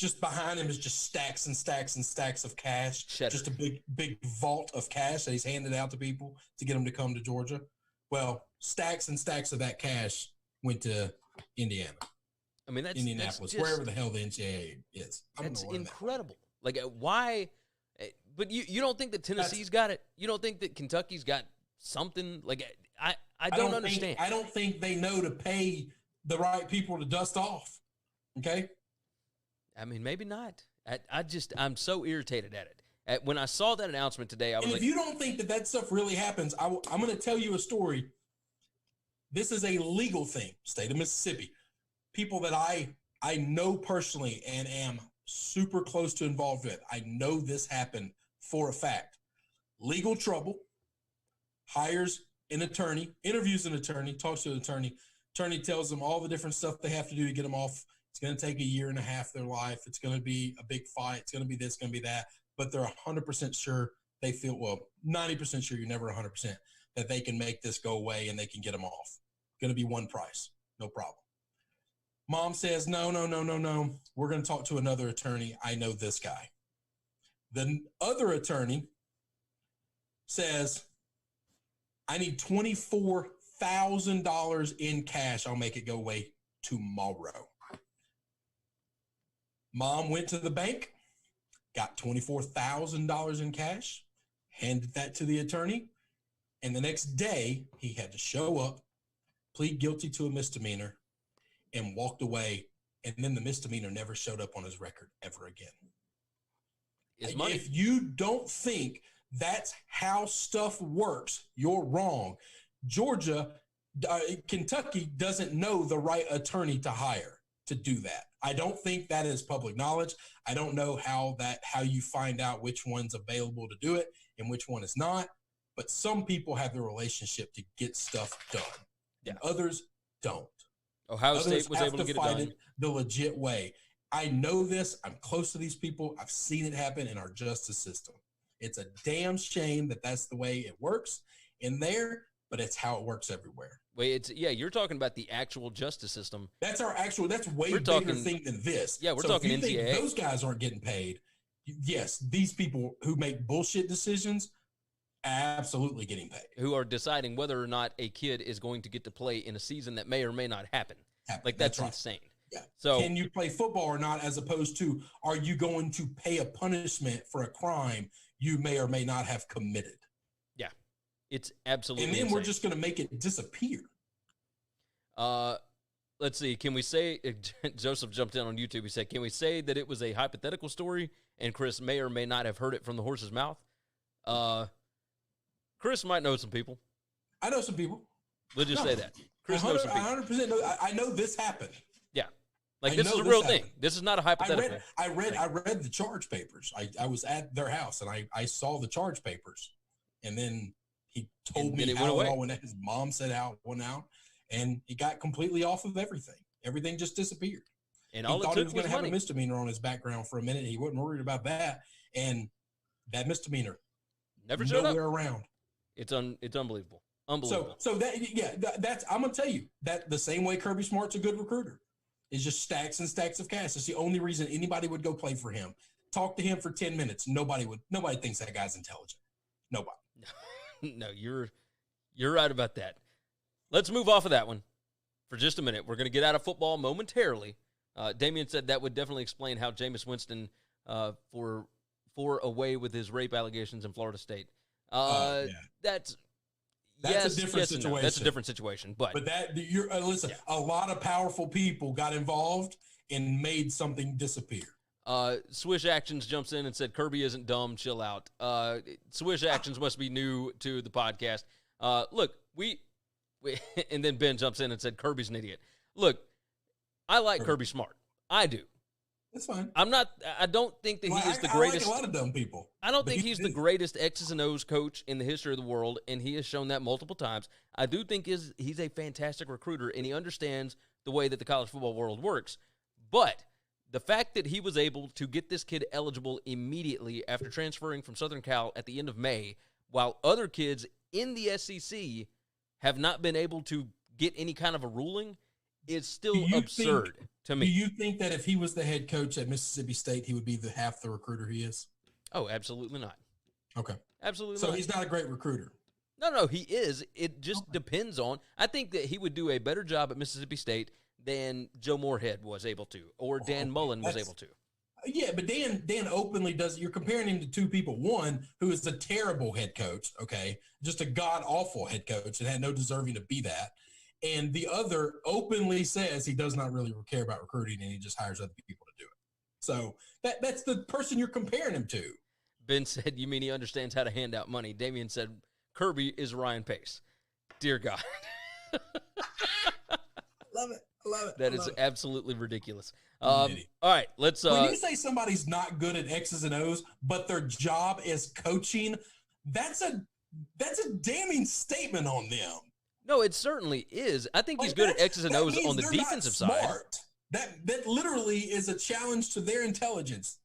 just behind him is just stacks and stacks and stacks of cash. Cheddar. Just a big vault of cash that he's handed out to people to get them to come to Georgia. Well, stacks and stacks of that cash went to Indiana. I mean, that's Indianapolis, just, wherever the hell the NCAA is. That's incredible. Like, why? But you don't think that Tennessee's got it? You don't think that Kentucky's got something? Like, I don't understand. I don't think they know to pay the right people to dust off. Okay? I mean, maybe not. I'm so irritated at it. When I saw that announcement today, I was like, if you don't think that stuff really happens, I'm going to tell you a story. This is a legal thing, state of Mississippi. People that I know personally and am super close to involved with. I know this happened for a fact. Legal trouble, hires an attorney, interviews an attorney, talks to an attorney. Attorney tells them all the different stuff they have to do to get them off. It's going to take a year and a half of their life. It's going to be a big fight. It's going to be this, going to be that. But they're 100% sure they feel, 90% sure, you're never 100%, that they can make this go away and they can get them off. Going to be one price. No problem. Mom says, no. We're going to talk to another attorney. I know this guy. The other attorney says, I need $24,000 in cash. I'll make it go away tomorrow. Mom went to the bank, got $24,000 in cash, handed that to the attorney, and the next day he had to show up, plead guilty to a misdemeanor, and walked away, and then the misdemeanor never showed up on his record ever again. If you don't think that's how stuff works, you're wrong. Kentucky doesn't know the right attorney to hire to do that. I don't think that is public knowledge. I don't know how you find out which one's available to do it and which one is not. But some people have the relationship to get stuff done, and others don't. Ohio State was able to get it done the legit way. I know this. I'm close to these people. I've seen it happen in our justice system. It's a damn shame that that's the way it works in there, but it's how it works everywhere. Wait, you're talking about the actual justice system. That's way bigger thing than this. Yeah, we're talking if you NCAA. Think those guys aren't getting paid. Yes, these people who make bullshit decisions, absolutely getting paid. Who are deciding whether or not a kid is going to get to play in a season that may or may not happen. Like, that's right. Insane. Yeah. So, can you play football or not, as opposed to, are you going to pay a punishment for a crime you may or may not have committed? Yeah. It's absolutely And then insane. we're just going to make it disappear. Let's see. Can we say, Joseph jumped in on YouTube. He said, can we say that it was a hypothetical story and Chris may or may not have heard it from the horse's mouth? Chris might know some people. I know some people. We'll just say that. Chris knows some people. 100% know. I know this happened. Yeah. Like, this is a real thing. This is not a hypothetical. I read the charge papers. I was at their house, and I saw the charge papers. And then he told me how it all went out. His mom said how it went out. And he got completely off of everything. Everything just disappeared. And all he thought he was going to have money. a misdemeanor on his background for a minute. He wasn't worried about that. And that misdemeanor never showed up. Nowhere around. It's unbelievable. Unbelievable. So that's I'm gonna tell you that the same way Kirby Smart's a good recruiter is just stacks and stacks of cash. It's the only reason anybody would go play for him. Talk to him for 10 minutes. Nobody thinks that guy's intelligent. Nobody. No, you're right about that. Let's move off of that one for just a minute. We're going to get out of football momentarily. Damian said that would definitely explain how Jameis Winston for away with his rape allegations in Florida State. That's a different situation. No. That's a different situation. But listen, a lot of powerful people got involved and made something disappear. Swish Actions jumps in and said, Kirby isn't dumb, chill out. Swish Actions must be new to the podcast. Look, and then Ben jumps in and said, Kirby's an idiot. Look, I like Kirby Smart. I do. That's fine. I don't think that he is the greatest. I like a lot of dumb people. I don't think he's the greatest X's and O's coach in the history of the world, and he has shown that multiple times. I do think he's a fantastic recruiter, and he understands the way that the college football world works. But the fact that he was able to get this kid eligible immediately after transferring from Southern Cal at the end of May, while other kids in the SEC have not been able to get any kind of a ruling, is still absurd to me. Do you think that if he was the head coach at Mississippi State, he would be half the recruiter he is? Oh, absolutely not. Okay. Absolutely so not. He's not a great recruiter. No, he is. It just depends on – I think that he would do a better job at Mississippi State than Joe Moorhead was able to or Dan Mullen was able to. Yeah, but Dan openly does – you're comparing him to two people. One, who is a terrible head coach, okay, just a god-awful head coach and had no deserving to be that. And the other openly says he does not really care about recruiting and he just hires other people to do it. So that's the person you're comparing him to. Ben said, you mean he understands how to hand out money? Damien said, Kirby is Ryan Pace. Dear God. Love it. That is absolutely ridiculous. All right, let's. When you say somebody's not good at X's and O's, but their job is coaching, that's a damning statement on them. No, it certainly is. I think he's good at X's and O's on the defensive side. That literally is a challenge to their intelligence.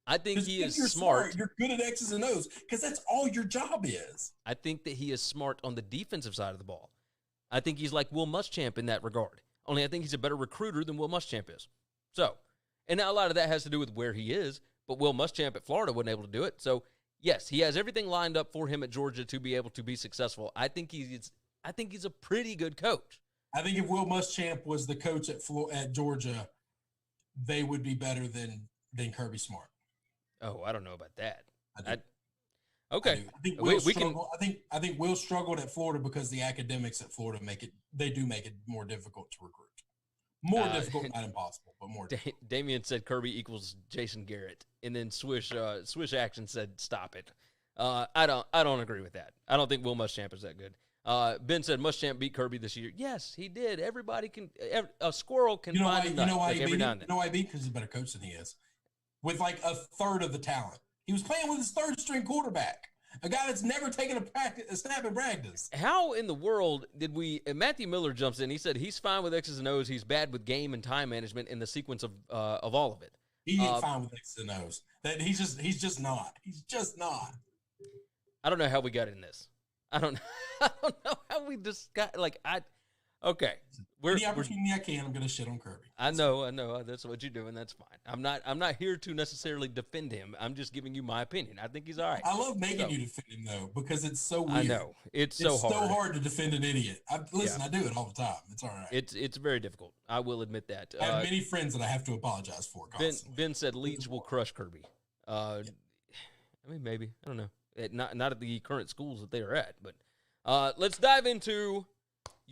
I think he is smart. You're good at X's and O's because that's all your job is. I think that he is smart on the defensive side of the ball. I think he's like Will Muschamp in that regard. Only I think he's a better recruiter than Will Muschamp is. So, and now a lot of that has to do with where he is, but Will Muschamp at Florida wasn't able to do it. So, yes, he has everything lined up for him at Georgia to be able to be successful. I think he's a pretty good coach. I think if Will Muschamp was the coach at Georgia, they would be better than Kirby Smart. Oh, I don't know about that. Okay. I think Will struggled at Florida because the academics at Florida make it more difficult to recruit. More difficult, not impossible, but more difficult. Damien said Kirby equals Jason Garrett, and then Swish Action said stop it. I don't agree with that. I don't think Will Muschamp is that good. Ben said Muschamp beat Kirby this year. Yes, he did. Everybody can. A squirrel can find a nut. You know why he beat him? You know why he beat? Because he's a better coach than he is. With like a third of the talent. He was playing with his third-string quarterback, a guy that's never taken a snap in practice. How in the world did we – Matthew Miller jumps in. He said he's fine with X's and O's. He's bad with game and time management in the sequence of all of it. He ain't fine with X's and O's. He's just not. He's just not. I don't know how we got in this. I don't know how we just got – okay. Any opportunity I can, I'm going to shit on Kirby. I know. That's what you're doing. That's fine. I'm not here to necessarily defend him. I'm just giving you my opinion. I think he's all right. I love making you defend him, though, because it's so weird. I know. It's so hard. It's so hard to defend an idiot. I do it all the time. It's all right. It's very difficult. I will admit that. I have many friends that I have to apologize for constantly. Ben said Leach will crush Kirby. I mean, maybe. I don't know. Not at the current schools that they are at. But let's dive into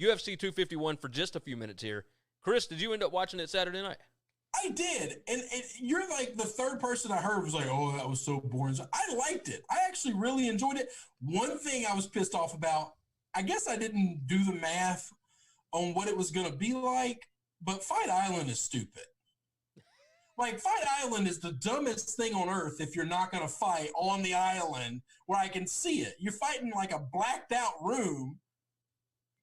UFC 251 for just a few minutes here. Chris, did you end up watching it Saturday night? I did. And you're like the third person I heard was like, oh, that was so boring. So I liked it. I actually really enjoyed it. One thing I was pissed off about, I guess I didn't do the math on what it was going to be like, but Fight Island is stupid. Like, Fight Island is the dumbest thing on earth if you're not going to fight on the island where I can see it. You're fighting like a blacked out room.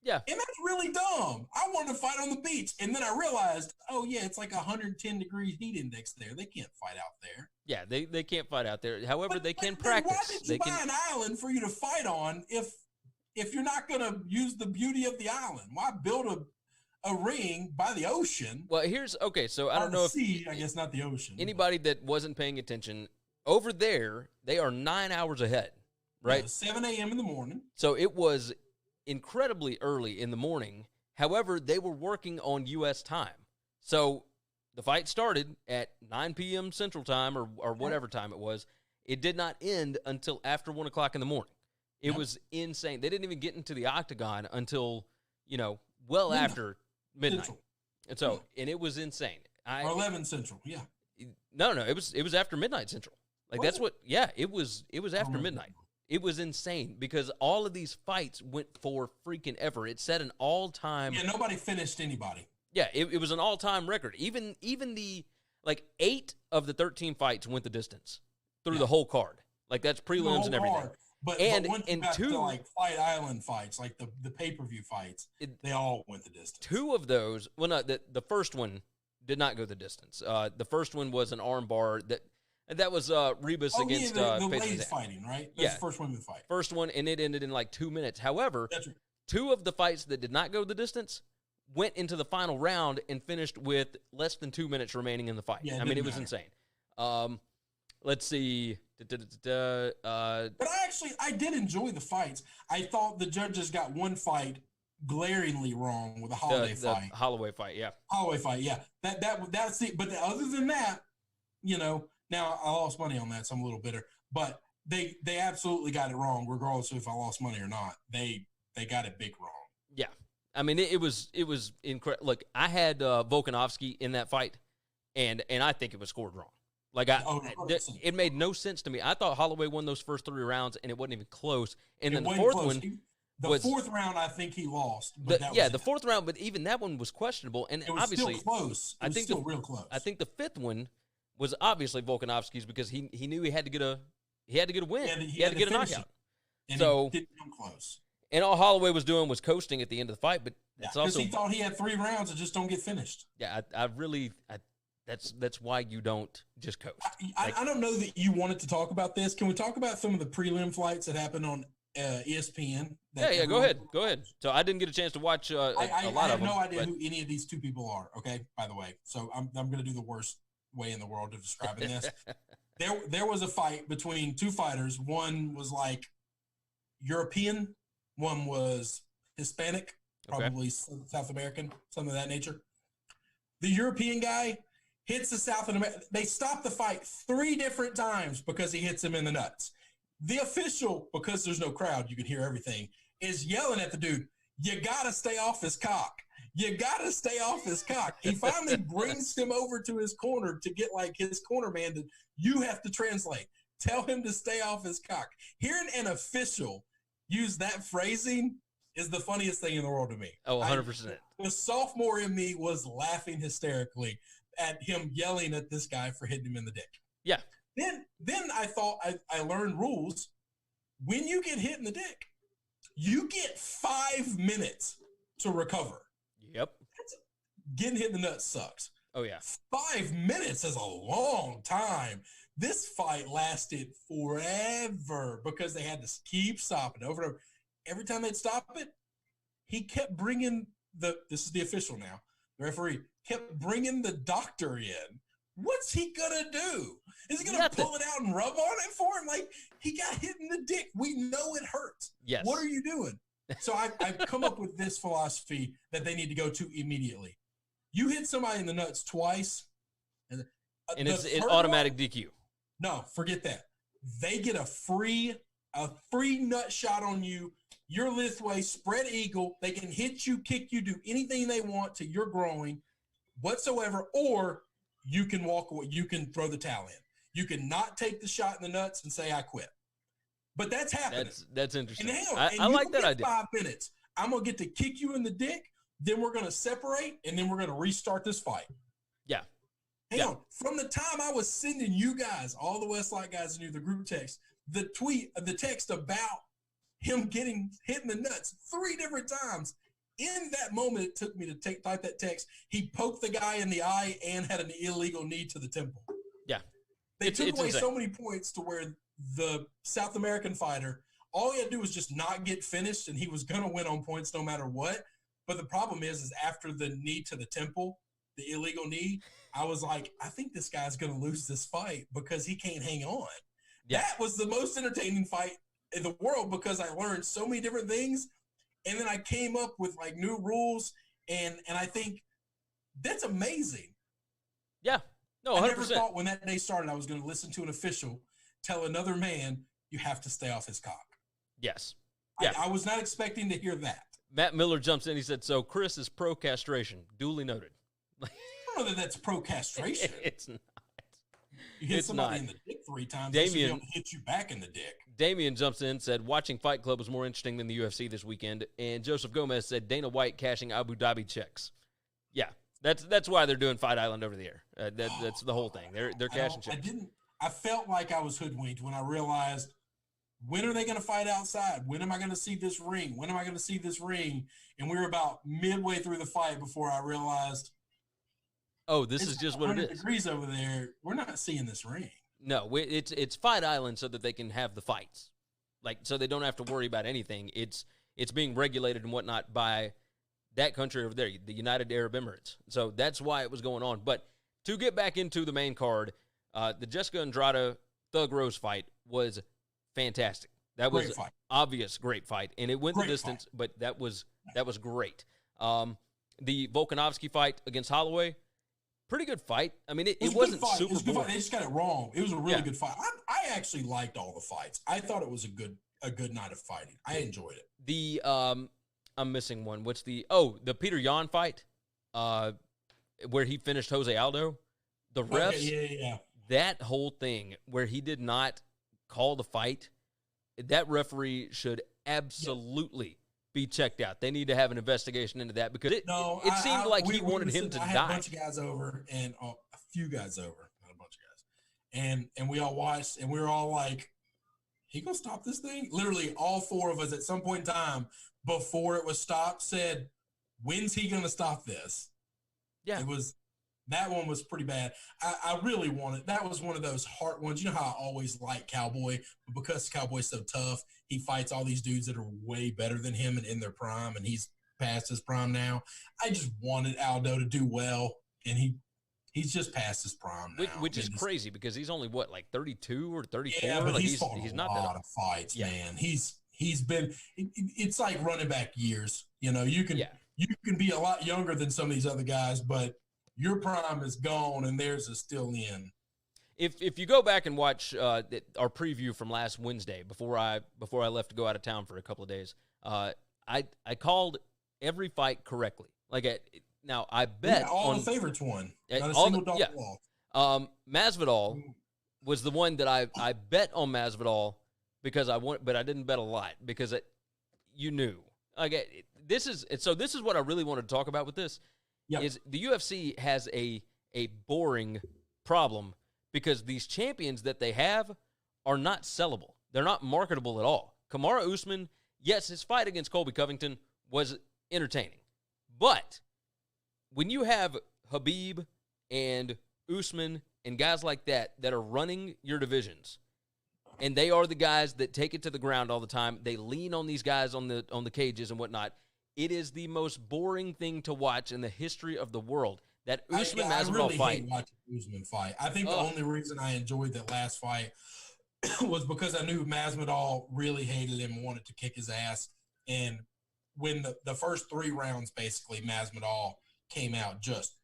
Yeah. And that's really dumb. I wanted to fight on the beach. And then I realized, oh, yeah, it's like 110 degree heat index there. They can't fight out there. Yeah, they can't fight out there. However, they can practice. Why did you buy an island for you to fight on if you're not going to use the beauty of the island? Why build a ring by the ocean? Well, so I don't know if I guess not the ocean. Anybody that wasn't paying attention, over there, they are 9 hours ahead, right? Yeah, 7 a.m. in the morning. So it was incredibly early in the morning. However, they were working on U.S. time. So the fight started at 9 p.m. Central Time or whatever time it was. It did not end until after 1 o'clock in the morning. It was insane. They didn't even get into the octagon until, well after midnight. Central. And so, and it was insane. Or 11 Central, yeah. No, it was after midnight Central. Like that's what, it was after midnight. It was insane because all of these fights went for freaking ever. It set an all-time. Yeah, nobody finished anybody. Yeah, it was an all-time record. Even the 8 of the 13 fights went the distance through the whole card. Like that's prelims and everything. Card. But once you got to Fight Island fights, like the pay-per-view fights, they all went the distance. 2 of those, well, no, the first one did not go the distance. The first one was an arm bar that was Rebus against the ladies fighting, right? That's the first women fight. First one, and it ended in 2 minutes. However, 2 of the fights that did not go the distance went into the final round and finished with less than 2 minutes remaining in the fight. Yeah, I mean, it was insane. Let's see. But I did enjoy the fights. I thought the judges got one fight glaringly wrong with the Holloway fight. Holloway fight, yeah. Holloway fight, yeah. That's it. But other than that, now I lost money on that, so I'm a little bitter. But they absolutely got it wrong, regardless of if I lost money or not. They got it big wrong. Yeah. I mean, it was incredible. Look, I had Volkanovski in that fight, and I think it was scored wrong. Like, it made no sense to me. I thought Holloway won those first 3 rounds, and it wasn't even close. And then the fourth one, the fourth round, I think he lost. The fourth round, but even that one was questionable. And it was obviously, still close. It was still real close. I think the fifth one was obviously Volkanovski's because he knew he had to get a win. He had to get a knockout. And so he didn't come close. And all Holloway was doing was coasting at the end of the fight, but it's also because he thought he had 3 rounds and just don't get finished. Yeah, that's why you don't just coast. I don't know that you wanted to talk about this. Can we talk about some of the prelim fights that happened on ESPN? Yeah, go ahead. So I didn't get a chance to watch a lot of them. I have no idea who any of these 2 people are, okay, by the way. So I'm going to do the worst way in the world of describing this. There was a fight between 2 fighters. One was like European. One was Hispanic, probably South American, something of that nature. The European guy hits the South American. They stop the fight 3 different times because he hits him in the nuts. The official, because there's no crowd, you can hear everything, is yelling at the dude, "You got to stay off his cock. You got to stay off his cock." He finally brings him over to his corner to get like his corner man to, you have to translate. Tell him to stay off his cock. Hearing an official use that phrasing is the funniest thing in the world to me. Oh, 100%. The sophomore in me was laughing hysterically at him yelling at this guy for hitting him in the dick. Yeah. Then I thought I learned rules. When you get hit in the dick, you get 5 minutes to recover. Yep. Getting hit in the nuts sucks. Oh, yeah. 5 minutes is a long time. This fight lasted forever because they had to keep stopping over and over. Every time they'd stop it, he kept bringing this is the official now, the referee, kept bringing the doctor in. What's he going to do? Is he going to pull it out and rub on it for him? Like, he got hit in the dick. We know it hurts. Yes. What are you doing? So I've come up with this philosophy that they need to go to immediately. You hit somebody in the nuts twice, and it's automatic DQ. No, forget that. They get a free nut shot on you. You're this way, spread eagle. They can hit you, kick you, do anything they want to your groin whatsoever, or you can walk away. You can throw the towel in. You can not take the shot in the nuts and say, "I quit." But that's happening. That's interesting. And I like that idea. 5 minutes. I'm going to get to kick you in the dick. Then we're going to separate, and then we're going to restart this fight. Yeah. Hang on. From the time I was sending you guys, all the Westlight guys knew the group text, the text about him getting hit in the nuts 3 different times. In that moment, it took me to type that text. He poked the guy in the eye and had an illegal knee to the temple. Yeah. They took away so many points to where the South American fighter, all he had to do was just not get finished, and he was going to win on points no matter what. But the problem is after the knee to the temple, the illegal knee, I was like, I think this guy's going to lose this fight because he can't hang on. Yeah. That was the most entertaining fight in the world because I learned so many different things. And then I came up with like new rules. And I think that's amazing. Yeah. No, 100%. I never thought when that day started, I was going to listen to an official tell another man, you have to stay off his cock. Yes. Yeah. I was not expecting to hear that. Matt Miller jumps in. He said, so Chris is pro-castration. Duly noted. I don't know that that's pro-castration. It's not. You hit somebody in the dick 3 times, they should be able to hit you back in the dick. Damian jumps in, said, watching Fight Club was more interesting than the UFC this weekend. And Joseph Gomez said, Dana White cashing Abu Dhabi checks. Yeah, that's why they're doing Fight Island over the air. That's the whole thing. They're cashing checks. I felt like I was hoodwinked when I realized, when are they going to fight outside? When am I going to see this ring? When am I going to see this ring? And we were about midway through the fight before I realized, oh, this is just what it is. Degrees over there. We're not seeing this ring. No, it's Fight Island so that they can have the fights, like so they don't have to worry about anything. It's being regulated and whatnot by that country over there, the United Arab Emirates. So that's why it was going on. But to get back into the main card, the Jessica Andrade Thug Rose fight was fantastic. That was obvious great fight, and it went the distance, but that was great. The Volkanovski fight against Holloway, pretty good fight. I mean, it wasn't super boring. They just got it wrong. It was a really good fight. I actually liked all the fights. I thought it was a good night of fighting. I enjoyed it. The I'm missing one. What's the Peter Yan fight? Where he finished Jose Aldo. The refs, that whole thing where he did not call the fight, that referee should absolutely be checked out. They need to have an investigation into that because it seemed like he wanted him to die. I had a bunch of guys over and a few guys over, not a bunch of guys. And we all watched and we were all like, he gonna stop this thing? Literally all four of us at some point in time before it was stopped said, when's he gonna stop this? Yeah. That one was pretty bad. I really wanted – that was one of those hard ones. You know how I always like Cowboy, but because Cowboy's so tough, he fights all these dudes that are way better than him and in their prime, and he's past his prime now. I just wanted Aldo to do well, and he's just past his prime now. Which is crazy because he's only, what, like 32 or 34? Yeah, but like he's fought a lot of fights, man. He's been – it's like running back years. You know, you can be a lot younger than some of these other guys, but – your prime is gone, and theirs is still in. If you go back and watch our preview from last Wednesday before I left to go out of town for a couple of days, I called every fight correctly. Now I bet all the favorites won. Not a single dog lost. Masvidal was the one that I bet on Masvidal because but I didn't bet a lot because you knew. This is what I really wanted to talk about with this. Yep. Is the UFC has a boring problem because these champions that they have are not sellable. They're not marketable at all. Kamaru Usman, yes, his fight against Colby Covington was entertaining. But when you have Khabib and Usman and guys like that are running your divisions, and they are the guys that take it to the ground all the time, they lean on these guys on the cages and whatnot, it is the most boring thing to watch in the history of the world. That Usman-Masvidal fight. I really hate watching Usman fight. I think the only reason I enjoyed that last fight was because I knew Masvidal really hated him and wanted to kick his ass. And when the first 3 rounds, basically, Masvidal came out just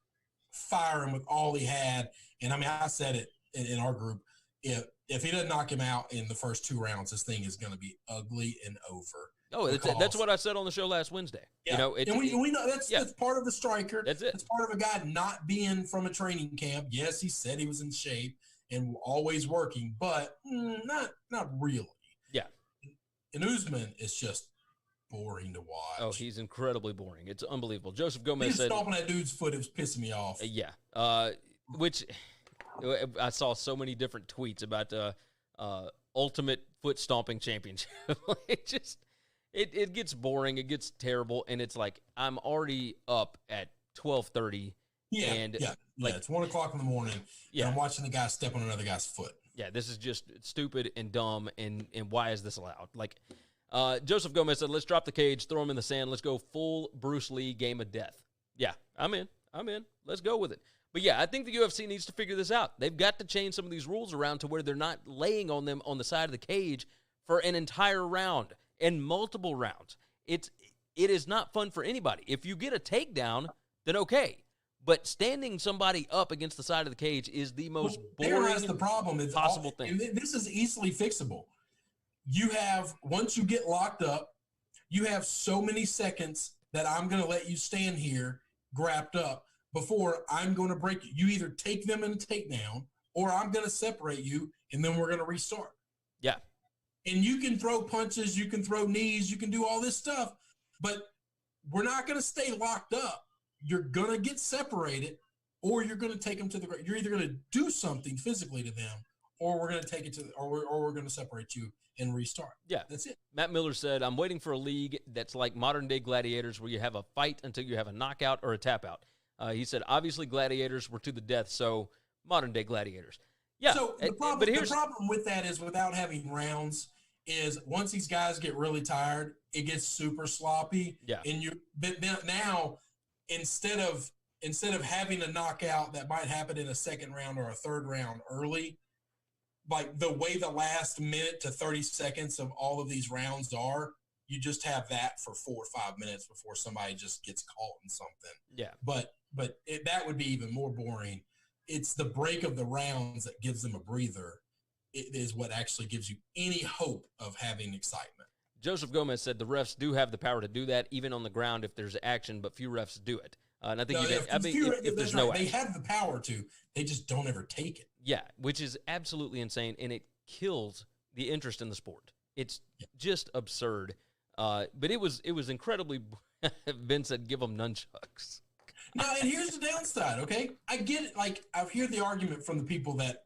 firing with all he had. And, I mean, I said it in our group, if he doesn't knock him out in the first 2 rounds, this thing is going to be ugly and over. Oh, that's what I said on the show last Wednesday. Yeah. You know, we know that's part of the striker. That's it. It's part of a guy not being from a training camp. Yes, he said he was in shape and always working, but not really. Yeah. And Usman is just boring to watch. Oh, he's incredibly boring. It's unbelievable. Joseph Gomez said, stomping that dude's foot, it was pissing me off. Yeah. Which I saw so many different tweets about Ultimate Foot Stomping Championship. It gets boring, it gets terrible, and it's like I'm already up at 12:30. Yeah, it's 1 o'clock in the morning. Yeah, and I'm watching the guy step on another guy's foot. Yeah, this is just stupid and dumb, and why is this allowed? Like, Joseph Gomez said, let's drop the cage, throw him in the sand, let's go full Bruce Lee game of death. Yeah, I'm in. Let's go with it. But yeah, I think the UFC needs to figure this out. They've got to change some of these rules around to where they're not laying on them on the side of the cage for an entire round and multiple rounds. It is not fun for anybody. If you get a takedown, then okay. But standing somebody up against the side of the cage is the most boring the problem. It's possible thing. This is easily fixable. You have, once you get locked up, you have so many seconds that I'm going to let you stand here grabbed up before I'm going to break you. You either take them in a takedown or I'm going to separate you, and then we're going to restart. Yeah. And you can throw punches, you can throw knees, you can do all this stuff, but we're not going to stay locked up. You're going to get separated, or you're going to take them to the ground. You're either going to do something physically to them, or we're going to take it to, or we're going to separate you and restart. Yeah. That's it. Matt Miller said, I'm waiting for a league that's like modern-day gladiators where you have a fight until you have a knockout or a tap-out. He said, obviously gladiators were to the death, so modern-day gladiators. Yeah. So the problem with that is without having rounds, is once these guys get really tired, it gets super sloppy. Yeah. And but now instead of having a knockout that might happen in a second round or a third round early, like the way the last minute to 30 seconds of all of these rounds are, you just have that for 4 or 5 minutes before somebody just gets caught in something. Yeah. But that would be even more boring. It's the break of the rounds that gives them a breather. It is what actually gives you any hope of having excitement. Joseph Gomez said the refs do have the power to do that, even on the ground if there's action, but few refs do it. And I think if there's no action. They have the power to. They just don't ever take it. Yeah, which is absolutely insane, and it kills the interest in the sport. It's just absurd. But it was incredibly – Vince said give them nunchucks. Now, and here's the downside, okay? I get it. Like, I hear the argument from the people that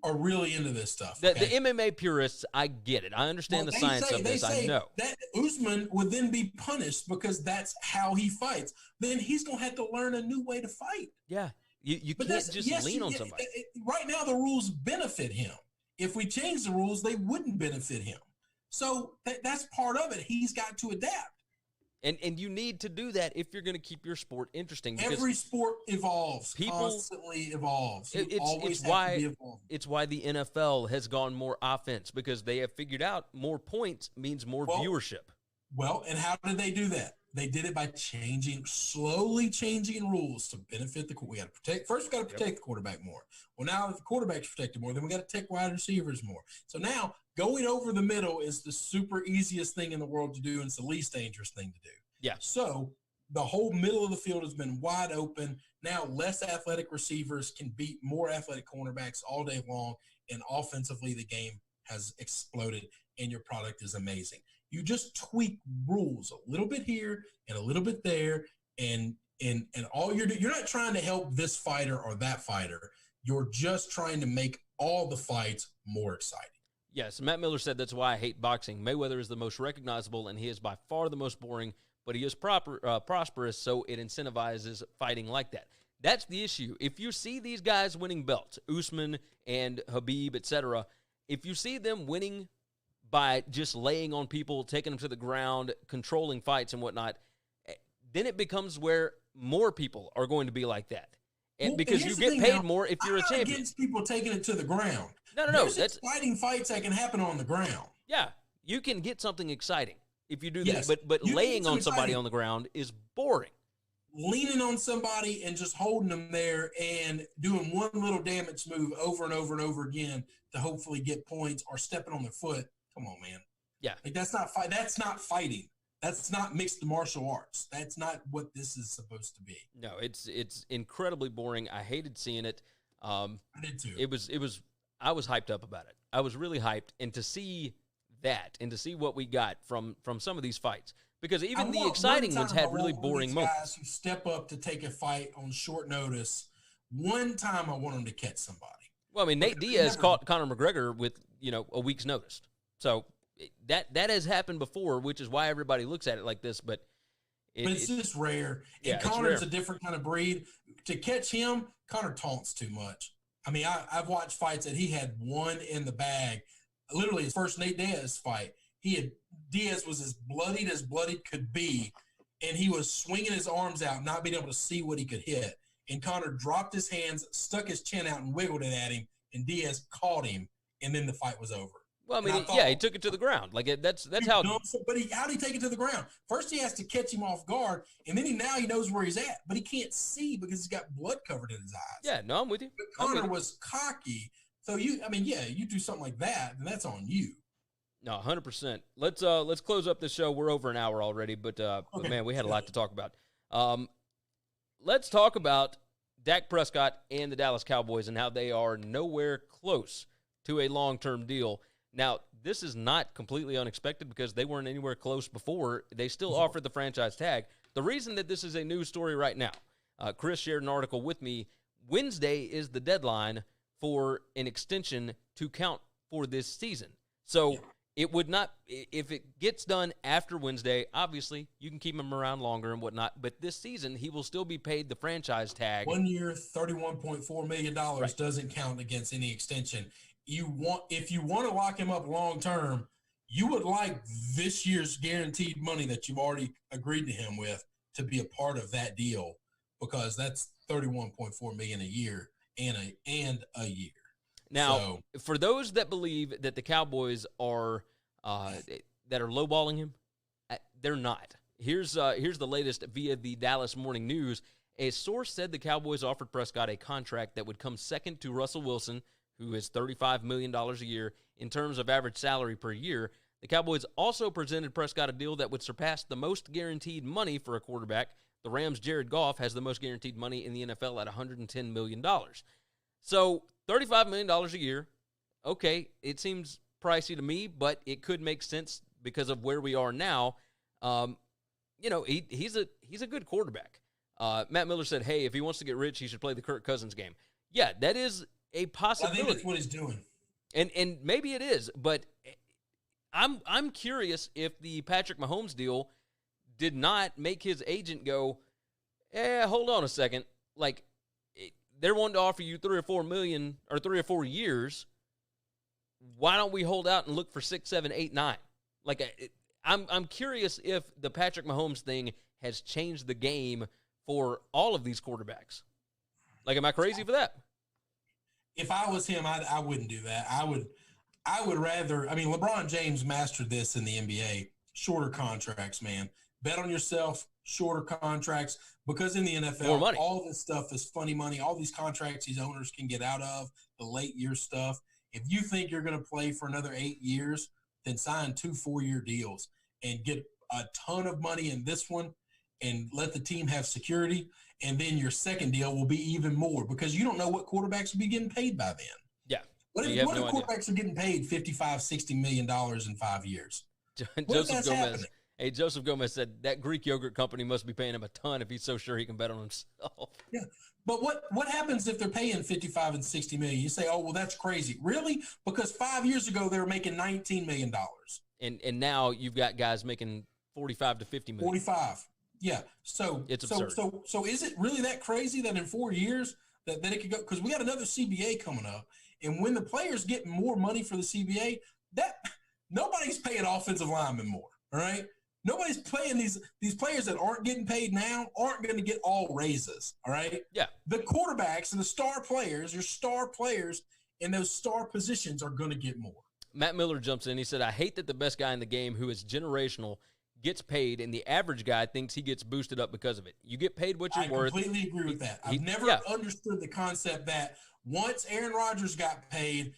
are really into this stuff. The MMA purists, I get it. I understand the science of this. I know. That Usman would then be punished because that's how he fights. Then he's going to have to learn a new way to fight. Yeah. You can't just lean on somebody. Right now, the rules benefit him. If we change the rules, they wouldn't benefit him. So that's part of it. He's got to adapt. And you need to do that if you're going to keep your sport interesting. Every sport evolves, constantly evolves. It's why the NFL has gone more offense, because they have figured out more points means more viewership. Well, and how did they do that? They did it by slowly changing rules to benefit the quarterback. First, we got to protect the quarterback more. Well, now that the quarterback's protected more, then we got to protect wide receivers more. So now going over the middle is the super easiest thing in the world to do, and it's the least dangerous thing to do. Yeah. So the whole middle of the field has been wide open. Now less athletic receivers can beat more athletic cornerbacks all day long, and offensively the game has exploded, and your product is amazing. You just tweak rules a little bit here and a little bit there, and all you're not trying to help this fighter or that fighter. You're just trying to make all the fights more exciting. Yes, Matt Miller said that's why I hate boxing. Mayweather is the most recognizable, and he is by far the most boring, but he is prosperous, so it incentivizes fighting like that. That's the issue. If you see these guys winning belts, Usman and Habib, etc., if you see them winning by just laying on people, taking them to the ground, controlling fights and whatnot, then it becomes where more people are going to be like that. And because you get paid more if you're a champion. I'm not against people taking it to the ground. No. There's exciting fights that can happen on the ground. Yeah, you can get something exciting if you do yes, that. But laying on somebody on the ground is boring. Leaning on somebody and just holding them there and doing one little damage move over and over and over again to hopefully get points, or stepping on their foot. Come on, man. Yeah. Like that's not fighting. That's not mixed martial arts. That's not what this is supposed to be. No, it's incredibly boring. I hated seeing it. I did too. I was hyped up about it. I was really hyped, and to see that and to see what we got from some of these fights, because even the exciting ones had really boring moments. Guys who step up to take a fight on short notice. One time I want them to catch somebody. Well, I mean, Nate Diaz caught Conor McGregor with, a week's notice. So that has happened before, which is why everybody looks at it like this. But it's just rare. And Conor's a different kind of breed. To catch him, Conor taunts too much. I mean, I've watched fights that he had one in the bag. Literally, his first Nate Diaz fight, Diaz was as bloodied could be, and he was swinging his arms out, not being able to see what he could hit. And Conor dropped his hands, stuck his chin out, and wiggled it at him, and Diaz caught him, and then the fight was over. Well, I mean, he took it to the ground. Like that's how. But how'd he take it to the ground? First, he has to catch him off guard, and then he knows where he's at, but he can't see because he's got blood covered in his eyes. Yeah, no, I'm with you. But Conor was cocky, so you do something like that, then that's on you. No, 100%. Let's close up this show. We're over an hour already, but man, we had a lot to talk about. Let's talk about Dak Prescott and the Dallas Cowboys and how they are nowhere close to a long-term deal. Now, this is not completely unexpected because they weren't anywhere close before. They still offered the franchise tag. The reason that this is a news story right now, Chris shared an article with me. Wednesday is the deadline for an extension to count for this season. So it would not, if it gets done after Wednesday, obviously you can keep him around longer and whatnot, but this season he will still be paid the franchise tag. 1 year, $31.4 million doesn't count against any extension. If you want to lock him up long term, you would like this year's guaranteed money that you've already agreed to him with to be a part of that deal, because that's $31.4 million a year and a year. Now, for those that believe that the Cowboys are that are lowballing him, they're not. Here's the latest via the Dallas Morning News. A source said the Cowboys offered Prescott a contract that would come second to Russell Wilson, who is $35 million a year in terms of average salary per year. The Cowboys also presented Prescott a deal that would surpass the most guaranteed money for a quarterback. The Rams' Jared Goff has the most guaranteed money in the NFL at $110 million. So $35 million a year, okay, it seems pricey to me, but it could make sense because of where we are now. He's a good quarterback. Matt Miller said, hey, if he wants to get rich, he should play the Kirk Cousins game. Yeah, that is a possibility. I think that's what he's doing. And maybe it is, but I'm curious if the Patrick Mahomes deal did not make his agent go, hold on a second. Like, they're wanting to offer you $3 or $4 million or 3 or 4 years. Why don't we hold out and look for 6, 7, 8, 9? Like, I'm curious if the Patrick Mahomes thing has changed the game for all of these quarterbacks. Like, am I crazy for that? If I was him, I wouldn't do that. I would rather. I mean, LeBron James mastered this in the NBA. Shorter contracts, man. Bet on yourself. Shorter contracts, because in the NFL, all this stuff is funny money. All these contracts these owners can get out of, the late year stuff. If you think you're going to play for another 8 years, then sign 2 4-year deals and get a ton of money in this one and let the team have security. And then your second deal will be even more, because you don't know what quarterbacks will be getting paid by then. Yeah. What if quarterbacks are getting paid $55, $60 million in 5 years? Joseph Gomez said that Greek yogurt company must be paying him a ton if he's so sure he can bet on himself. Yeah. But what happens if they're paying $55 and $60 million? You say, oh, well, that's crazy. Really? Because 5 years ago they were making $19 million. And now you've got guys making $45 to $50 million. 45. Yeah. So it's absurd. So is it really that crazy that in 4 years that it could go? Because we got another CBA coming up, and when the players get more money for the CBA, that nobody's paying offensive linemen more. All right. Nobody's playing these players that aren't getting paid now aren't going to get all raises, all right? Yeah. The quarterbacks and the star players, your star players in those star positions are going to get more. Matt Miller jumps in. He said, I hate that the best guy in the game who is generational gets paid, and the average guy thinks he gets boosted up because of it. You get paid what you're worth. I completely agree with that. I've never understood the concept that once Aaron Rodgers got paid,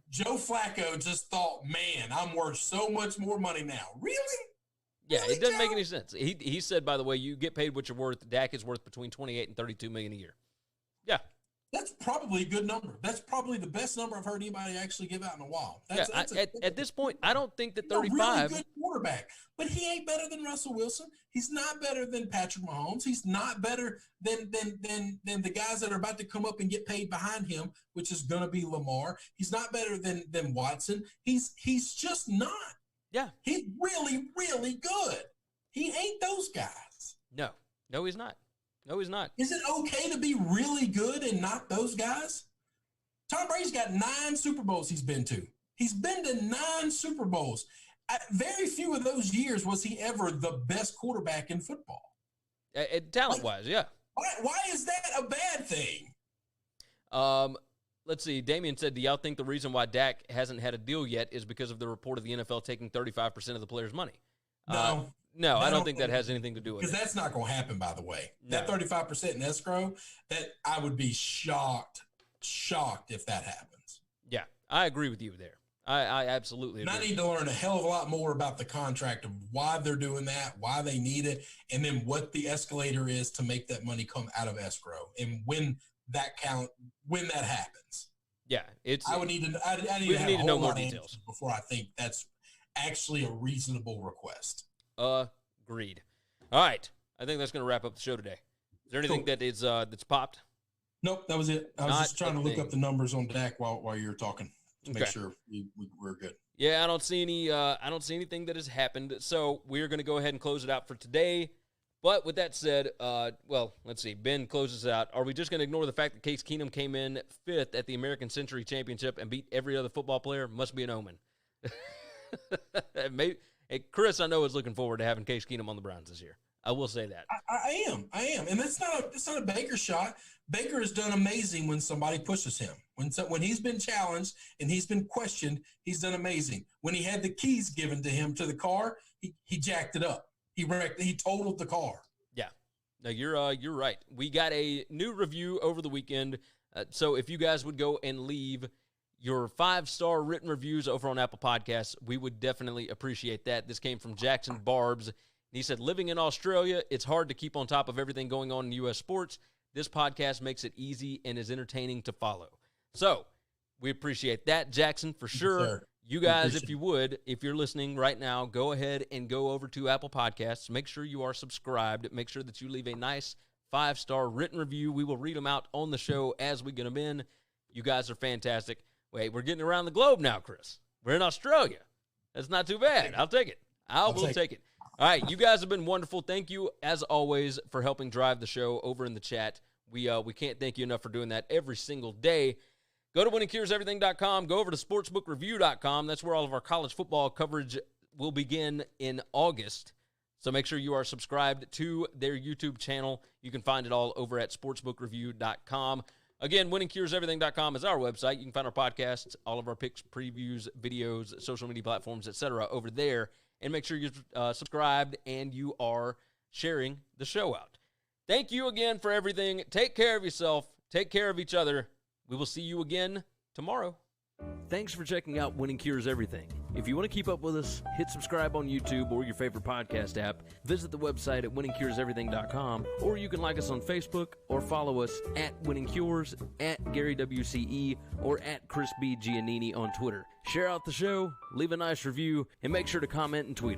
Joe Flacco just thought, man, I'm worth so much more money now. Really? Yeah, really, it doesn't make any sense. He said, by the way, you get paid what you're worth. Dak is worth between $28 and $32 million a year. Yeah. That's probably a good number. That's probably the best number I've heard anybody actually give out in a while. At this point, I don't think that 35. Really good quarterback, but he ain't better than Russell Wilson. He's not better than Patrick Mahomes. He's not better than the guys that are about to come up and get paid behind him, which is going to be Lamar. He's not better than Watson. He's just not. Yeah, he's really, really good. He ain't those guys. No, he's not. No, he's not. Is it okay to be really good and not those guys? Tom Brady's got 9 Super Bowls he's been to. He's been to 9 Super Bowls. Very few of those years was he ever the best quarterback in football. Talent-wise, yeah. Why is that a bad thing? Let's see. Damian said, do y'all think the reason why Dak hasn't had a deal yet is because of the report of the NFL taking 35% of the players' money? No, I don't think that has anything to do with it. Because that's not going to happen, by the way. No. That 35% in escrow, that I would be shocked if that happens. Yeah, I agree with you there. I absolutely agree. And I need to learn a hell of a lot more about the contract of why they're doing that, why they need it, and then what the escalator is to make that money come out of escrow, and when that happens. Yeah, I would need to. I need to know more details before I think that's actually a reasonable request. Agreed. All right. I think that's going to wrap up the show today. Is there anything that is that's popped? Nope, that was it. I was just trying to look up the numbers on Dak while you were talking to make sure we're good. Yeah, I don't see anything that has happened. So we're going to go ahead and close it out for today. But with that said, let's see. Ben closes out. Are we just going to ignore the fact that Case Keenum came in 5th at the American Century Championship and beat every other football player? Must be an omen. Maybe, hey, Chris, I know is looking forward to having Case Keenum on the Browns this year. I will say that. I am. And it's not a Baker shot. Baker has done amazing when somebody pushes him. When he's been challenged and he's been questioned, he's done amazing. When he had the keys given to him to the car, he jacked it up. He totaled the car. Yeah. No, you're right. We got a new review over the weekend. So if you guys would go and leave your 5-star written reviews over on Apple Podcasts, we would definitely appreciate that. This came from Jackson Barbs. He said, living in Australia, it's hard to keep on top of everything going on in U.S. sports. This podcast makes it easy and is entertaining to follow. So we appreciate that, Jackson, for sure. Yes, you guys, if you would, if you're listening right now, go ahead and go over to Apple Podcasts. Make sure you are subscribed. Make sure that you leave a nice 5-star written review. We will read them out on the show as we get them in. You guys are fantastic. Wait, we're getting around the globe now, Chris. We're in Australia. That's not too bad. I'll take it. I will take it. All right, you guys have been wonderful. Thank you, as always, for helping drive the show over in the chat. We can't thank you enough for doing that every single day. Go to winningcureseverything.com. Go over to sportsbookreview.com. That's where all of our college football coverage will begin in August. So make sure you are subscribed to their YouTube channel. You can find it all over at sportsbookreview.com. Again, winningcureseverything.com is our website. You can find our podcasts, all of our picks, previews, videos, social media platforms, etc. over there. And make sure you're subscribed and you are sharing the show out. Thank you again for everything. Take care of yourself. Take care of each other. We will see you again tomorrow. Thanks for checking out Winning Cures Everything. If you want to keep up with us, hit subscribe on YouTube or your favorite podcast app. Visit the website at winningcureseverything.com, or you can like us on Facebook or follow us at Winning Cures, at Gary WCE, or at Chris B. Giannini on Twitter. Share out the show, leave a nice review, and make sure to comment and tweet